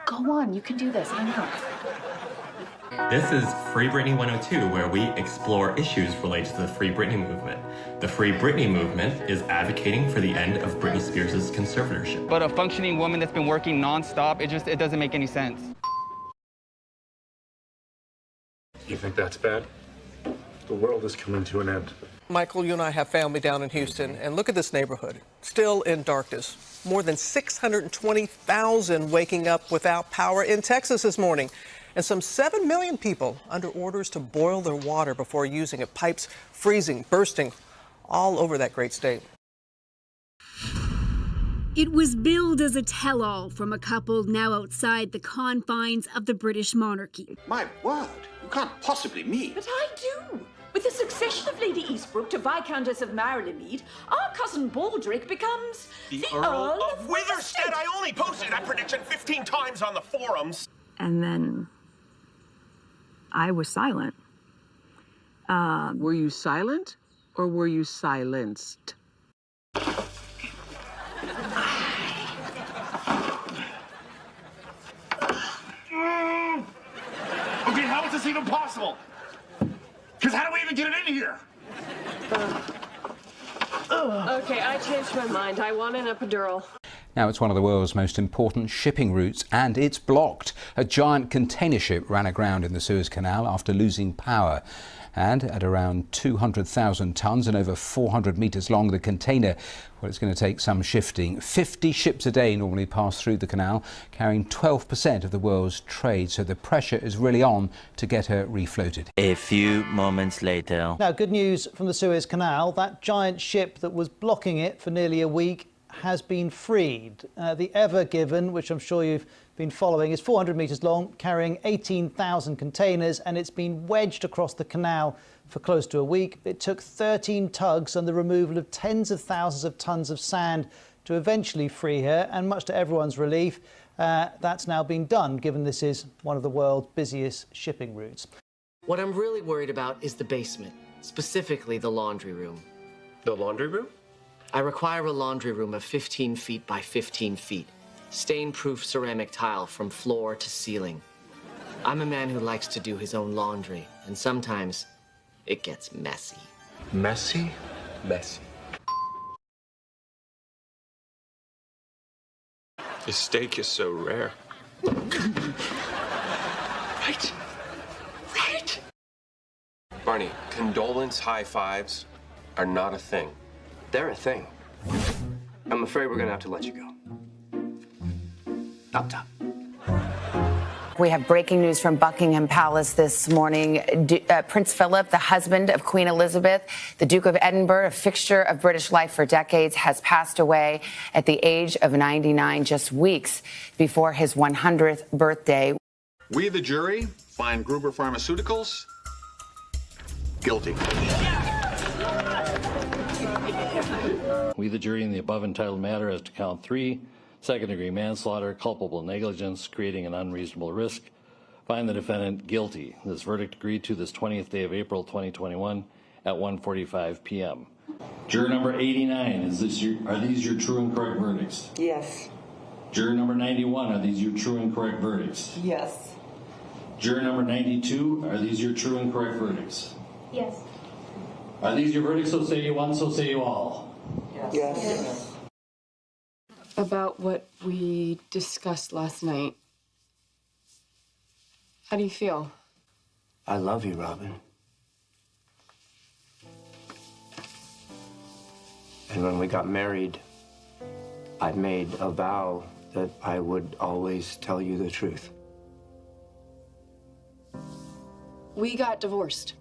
Go on, you can do this, I know. This is Free Britney 102, where we explore issues related to the Free Britney movement. The Free Britney movement is advocating for the end of Britney Spears' conservatorship. But a functioning woman that's been working nonstop, it doesn't make any sense. You think that's bad? The world is coming to an end. Michael, you and I have family down in Houston, and look at this neighborhood, still in darkness. More than 620,000 waking up without power in Texas this morning, and some 7 million people under orders to boil their water before using it. Pipes freezing, bursting all over that great state. It was billed as a tell-all from a couple now outside the confines of the British monarchy. My word, you can't possibly mean. But I do. With the succession of Lady Eastbrook to Viscountess of Maryland, our cousin Baldric becomes the Earl of Witherstead. I only posted that prediction 15 times on the forums. And then I was silent. Were you silent or were you silenced? Okay, how is this even possible? Because how do we even get it in here? Okay, I changed my mind. I want an epidural. Now it's one of the world's most important shipping routes and it's blocked. A giant container ship ran aground in the Suez Canal after losing power. And at around 200,000 tonnes and over 400 metres long, the container, well, it's going to take some shifting. 50 ships a day normally pass through the canal, carrying 12% of the world's trade. So the pressure is really on to get her refloated. A few moments later. Now, good news from the Suez Canal. That giant ship that was blocking it for nearly a week has been freed. The Ever Given, which I'm sure you've been following, is 400 metres long, carrying 18,000 containers, and it's been wedged across the canal for close to a week. It took 13 tugs and the removal of tens of thousands of tonnes of sand to eventually free her, and much to everyone's relief, that's now been done, given this is one of the world's busiest shipping routes. What I'm really worried about is the basement, specifically the laundry room. The laundry room? I require a laundry room of 15 feet by 15 feet. Stain-proof ceramic tile from floor to ceiling. I'm a man who likes to do his own laundry, and sometimes it gets messy. Messy? Messy. This steak is so rare. Right. Right. Barney, condolence high fives are not a thing. They're a thing. I'm afraid we're gonna have to let you go. Up top. We have breaking news from Buckingham Palace this morning. Prince Philip, the husband of Queen Elizabeth, the Duke of Edinburgh, a fixture of British life for decades, has passed away at the age of 99, just weeks before his 100th birthday. We, the jury, find Gruber Pharmaceuticals guilty. We, the jury, in the above entitled matter as to count 3, second-degree manslaughter, culpable negligence, creating an unreasonable risk, find the defendant guilty. This verdict agreed to this 20th day of April 2021 at 1:45 p.m. Juror number 89, are these your true and correct verdicts? Yes. Juror number 91, are these your true and correct verdicts? Yes. Juror number 92, are these your true and correct verdicts? Yes. Are these your verdicts? So say you one, so say you all. Yes. Yes. About what we discussed last night. How do you feel? I love you, Robin. And when we got married, I made a vow that I would always tell you the truth. We got divorced.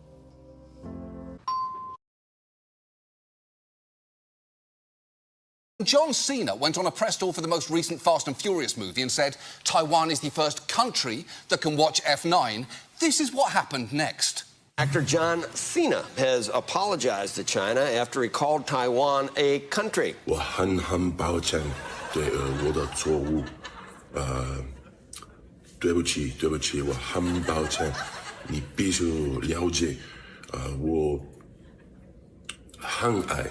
John Cena went on a press tour for the most recent Fast and Furious movie and said Taiwan is the first country that can watch F9. This is what happened next. Actor John Cena has apologized to China after he called Taiwan a country. 我很抱歉对我的错误对不起我很抱歉你必须了解我很爱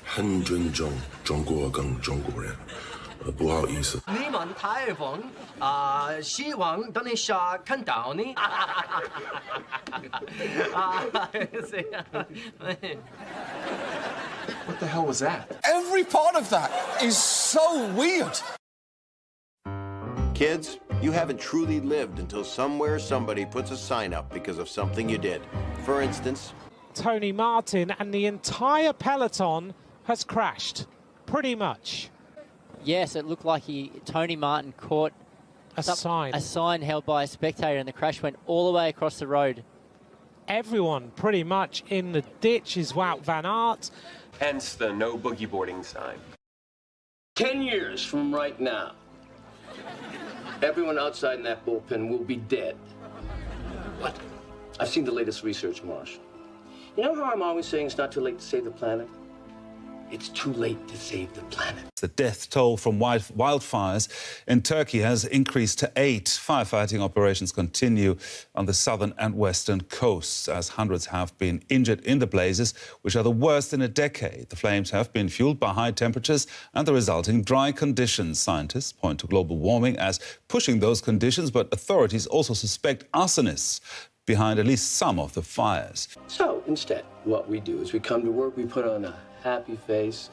很尊重中国跟中国人不好意思你们台湾希望等一下看到你 What the hell was that? Every part of that is so weird. Kids, you haven't truly lived until somewhere somebody puts a sign up because of something you did. For instance, Tony Martin and the entire peloton has crashed, pretty much. Yes, it looked like Tony Martin caught a sign held by a spectator, and the crash went all the way across the road. Everyone pretty much in the ditch is Wout van Aert. Hence the no boogie boarding sign. 10 years from right now, everyone outside in that bullpen will be dead. What? I've seen the latest research, Marsh. You know how I'm always saying it's not too late to save the planet? It's too late to save the planet. The death toll from wildfires in Turkey has increased to 8. Firefighting operations continue on the southern and western coasts as hundreds have been injured in the blazes, which are the worst in a decade. The flames have been fueled by high temperatures and the resulting dry conditions. Scientists point to global warming as pushing those conditions, but authorities also suspect arsonists behind at least some of the fires. So instead, what we do is we come to work, we put on a happy face,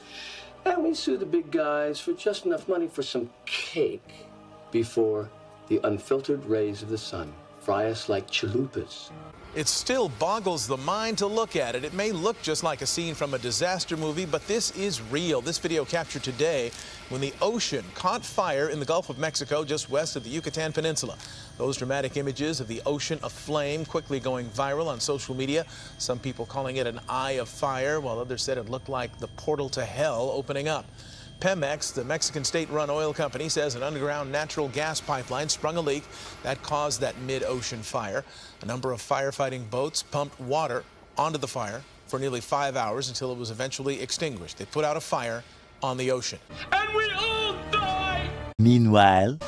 and we sue the big guys for just enough money for some cake before the unfiltered rays of the sun fry us like chalupas. It still boggles the mind to look at it. It may look just like a scene from a disaster movie, but this is real. This video captured today when the ocean caught fire in the Gulf of Mexico just west of the Yucatan Peninsula. Those dramatic images of the ocean aflame quickly going viral on social media. Some people calling it an eye of fire, while others said it looked like the portal to hell opening up. Pemex, the Mexican state-run oil company, says an underground natural gas pipeline sprung a leak that caused that mid-ocean fire. A number of firefighting boats pumped water onto the fire for nearly 5 hours until it was eventually extinguished. They put out a fire on the ocean. And we all die! Meanwhile...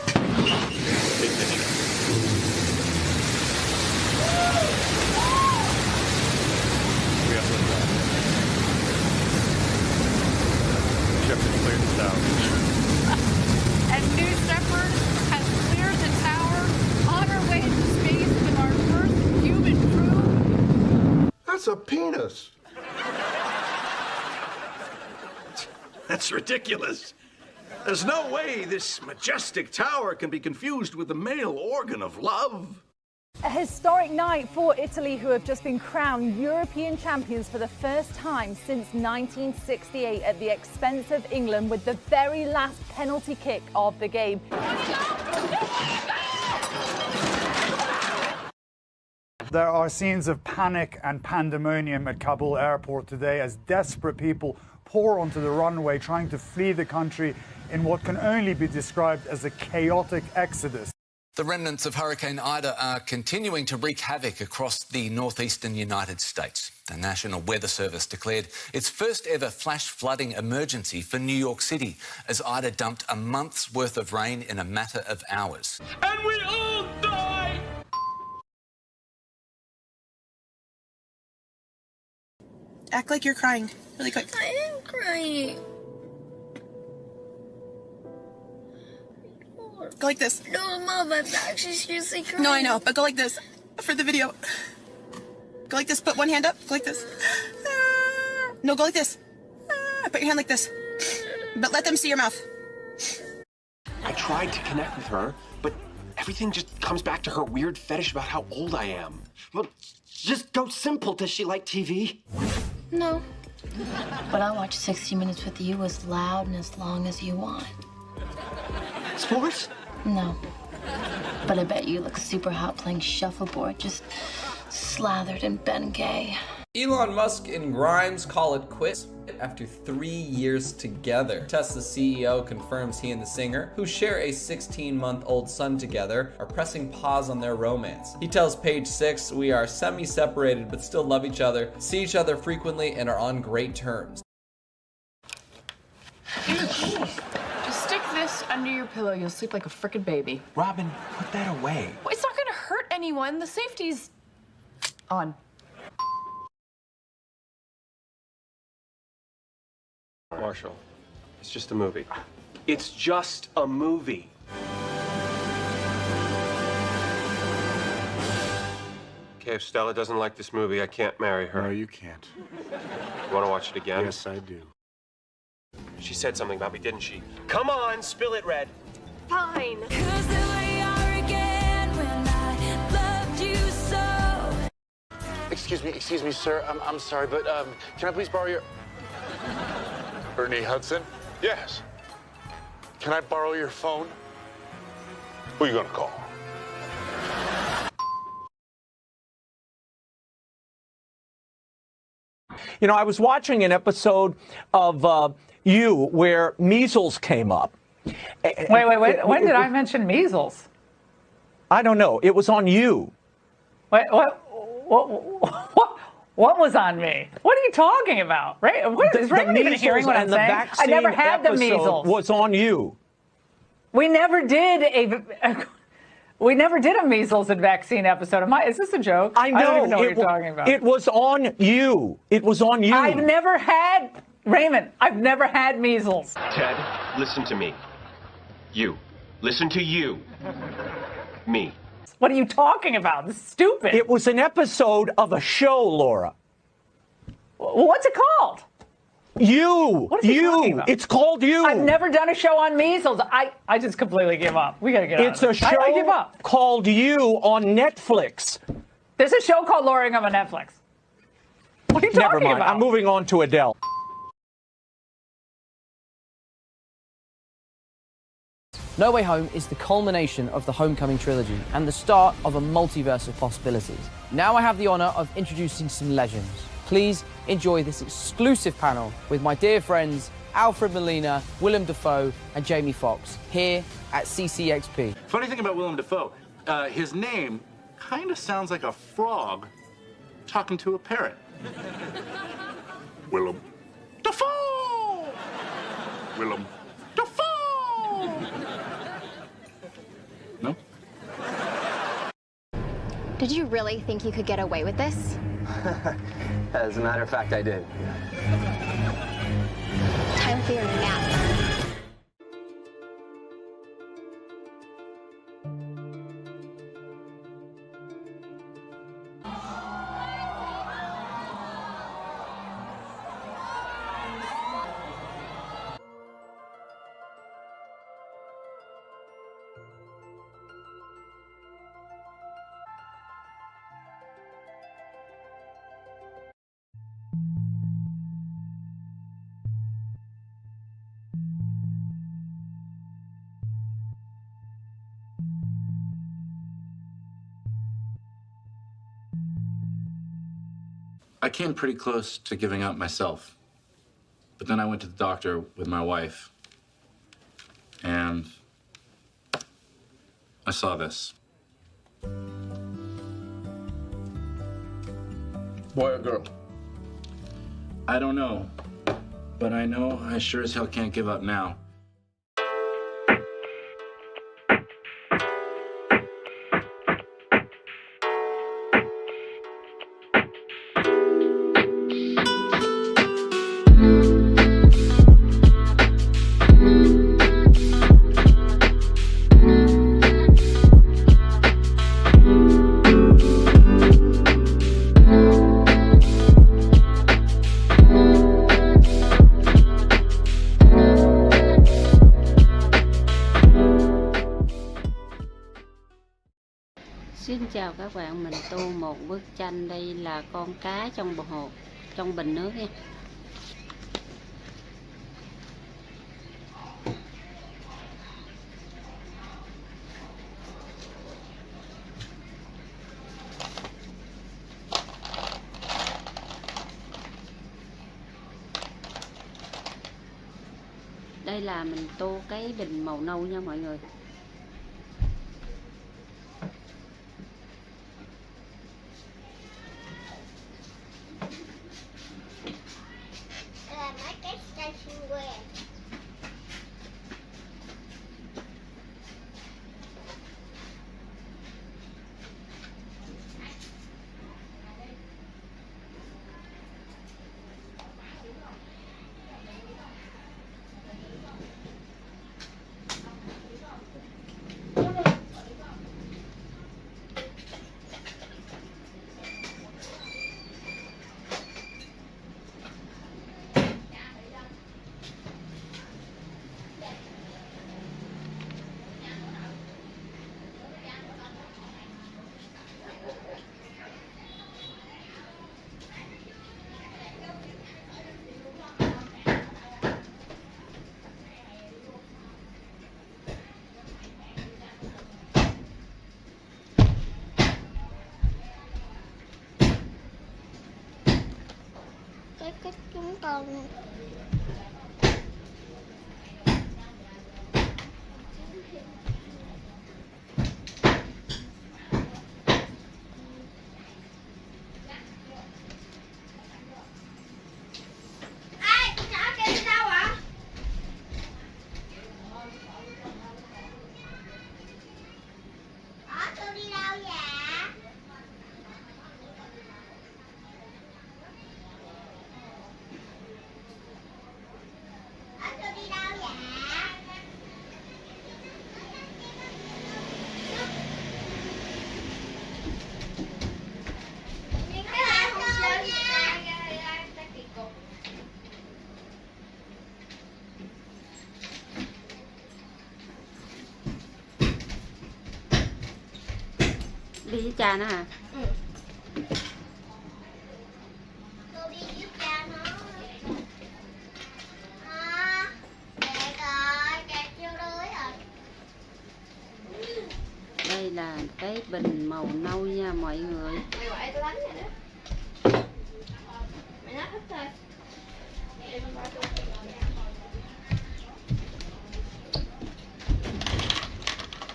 And new stuff That's a penis. That's ridiculous. There's no way this majestic tower can be confused with the male organ of love. A historic night for Italy, who have just been crowned European champions for the first time since 1968 at the expense of England with the very last penalty kick of the game. There are scenes of panic and pandemonium at Kabul airport today as desperate people pour onto the runway trying to flee the country in what can only be described as a chaotic exodus. The remnants of Hurricane Ida are continuing to wreak havoc across the northeastern United States. The National Weather Service declared its first ever flash flooding emergency for New York City as Ida dumped a month's worth of rain in a matter of hours. And we all die! Act like you're crying really quick. I am crying. Go like this. No, Mom, I'm actually seriously crying. No, I know, but go like this for the video. Go like this. Put one hand up. Go like this. No, go like this. Put your hand like this. But let them see your mouth. I tried to connect with her, but everything just comes back to her weird fetish about how old I am. Well, just go simple. Does she like TV? No. But I'll watch 60 Minutes with you as loud and as long as you want. Sports? No. But I bet you look super hot playing shuffleboard, just slathered in Ben Gay. Elon Musk and Grimes call it quits after 3 years together. Tesla's CEO confirms he and the singer, who share a 16-month-old son together, are pressing pause on their romance. He tells Page 6, "We are semi-separated but still love each other, see each other frequently, and are on great terms." Just stick this under your pillow. You'll sleep like a frickin' baby. Robin, put that away. Well, it's not gonna hurt anyone. The safety's on. Marshall, it's just a movie. It's just a movie. Okay, if Stella doesn't like this movie, I can't marry her. No, you can't. You want to watch it again? Yes, I do. She said something about me, didn't she? Come on, spill it, Red. Fine. Excuse me, sir. I'm sorry, but can I please borrow your... Ernie Hudson? Yes. Can I borrow your phone? Who are you gonna call? You know, I was watching an episode of You where measles came up. Wait. When did I mention measles? I don't know. It was on You. Wait, what was on me? What are you talking about? Is Raymond even hearing what I'm saying? I never had the measles. Was on You. We never did a measles and vaccine episode. Is this a joke? I know. I don't even know what you're talking about. It was on You. It was on You. I've never had, Raymond, I've never had measles. Ted, listen to me. You. Listen to you. Me. What are you talking about? This is stupid. It was an episode of a show, Laura. What's it called? You. What is he talking about? It's called You. I've never done a show on measles. I just completely give up. We got to get out of It's a this. show I give up. called You on Netflix. There's a show called Loring on Netflix. What are you Never talking mind. about? I'm moving on to Adele. No Way Home is the culmination of the Homecoming trilogy and the start of a multiverse of possibilities. Now I have the honour of introducing some legends. Please enjoy this exclusive panel with my dear friends Alfred Molina, Willem Dafoe and Jamie Foxx here at CCXP. Funny thing about Willem Dafoe, his name kind of sounds like a frog talking to a parrot. Willem. Dafoe! Willem. Dafoe! No? Did you really think you could get away with this? As a matter of fact, I did. Time for your nap. I came pretty close to giving up myself. But then I went to the doctor with my wife, and I saw this. Boy or girl? I don't know, but I know I sure as hell can't give up now. Xin chào các bạn, mình tô một bức tranh. Đây là con cá trong hồ, trong bình nước nha. Đây là mình tô cái bình màu nâu nha mọi người. Cái chúng con đi với cha nó hả? Ừ. Tôi đi với cha nó. Kẹt rồi, kẹt vô lưới rồi. Đây là cái bình màu nâu nha mọi người. Mày gọi tôi đánh rồi đó. Mày nắp hết rồi.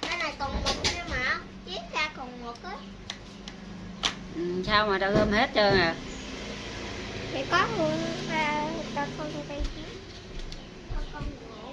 Cái này còn một nữa mà. Chiếc ra còn một á. Sao mà đã gom hết trơn à? Thì có người ra ta con đây chứ. Con ngộ.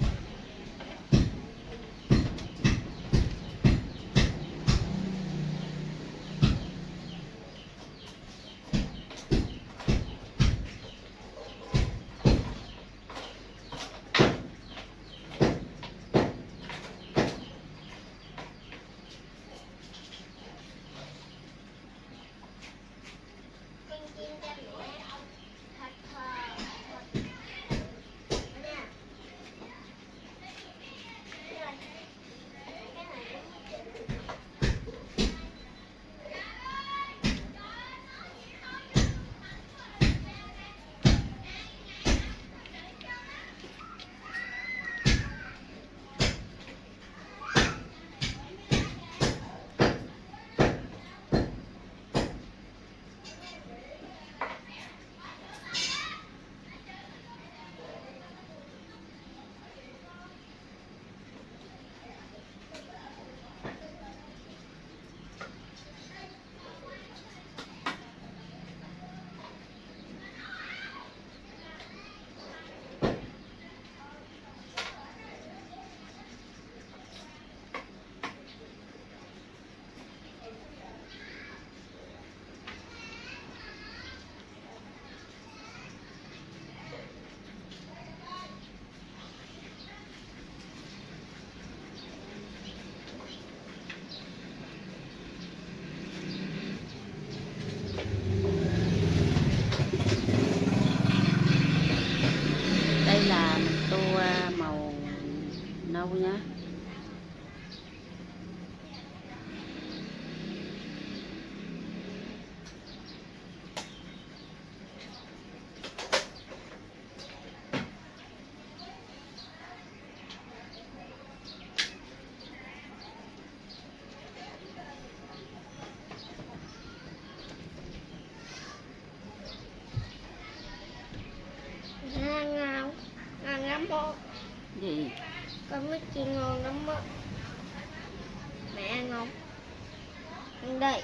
nhá. Ngon, ngon lắm bố. Gì? Con biết chị ngon lắm á. Mẹ ăn không? Ăn đây.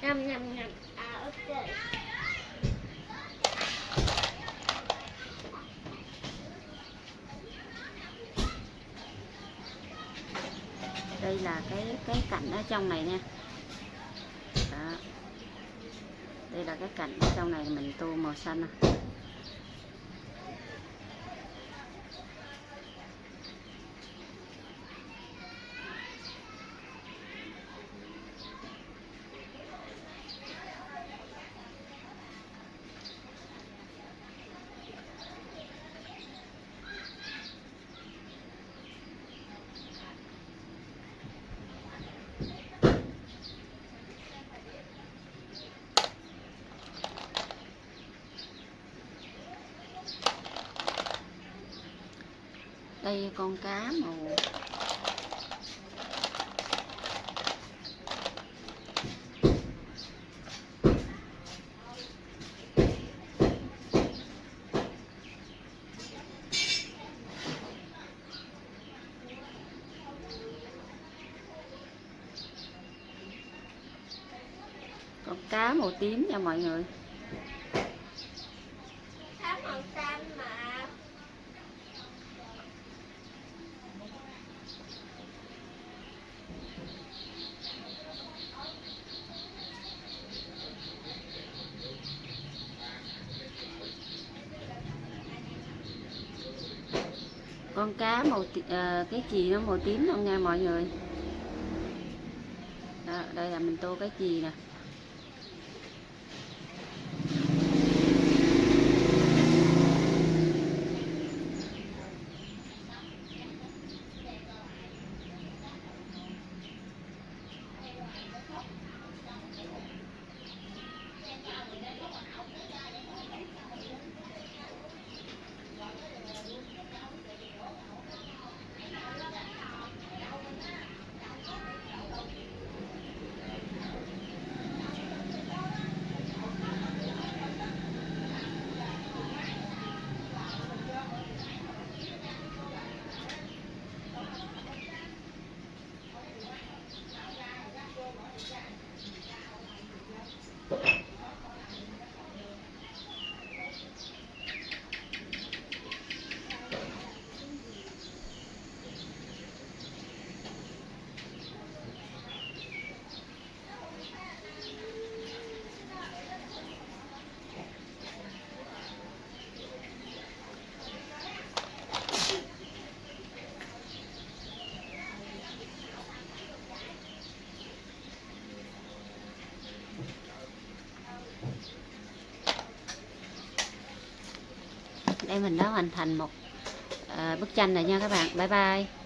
Nhâm nhâm nhâm. À, ok. Đây là cái cạnh ở trong này nha. Đó. Đây là cái cạnh ở trong này mình tô màu xanh nè. Đây con cá màu tím nha mọi người. Cá màu xanh mà. Con cá màu cái chì nó màu tím luôn nha mọi người. Đó, đây là mình tô cái chì nè. Đây mình đã hoàn thành một bức tranh rồi nha các bạn. Bye bye.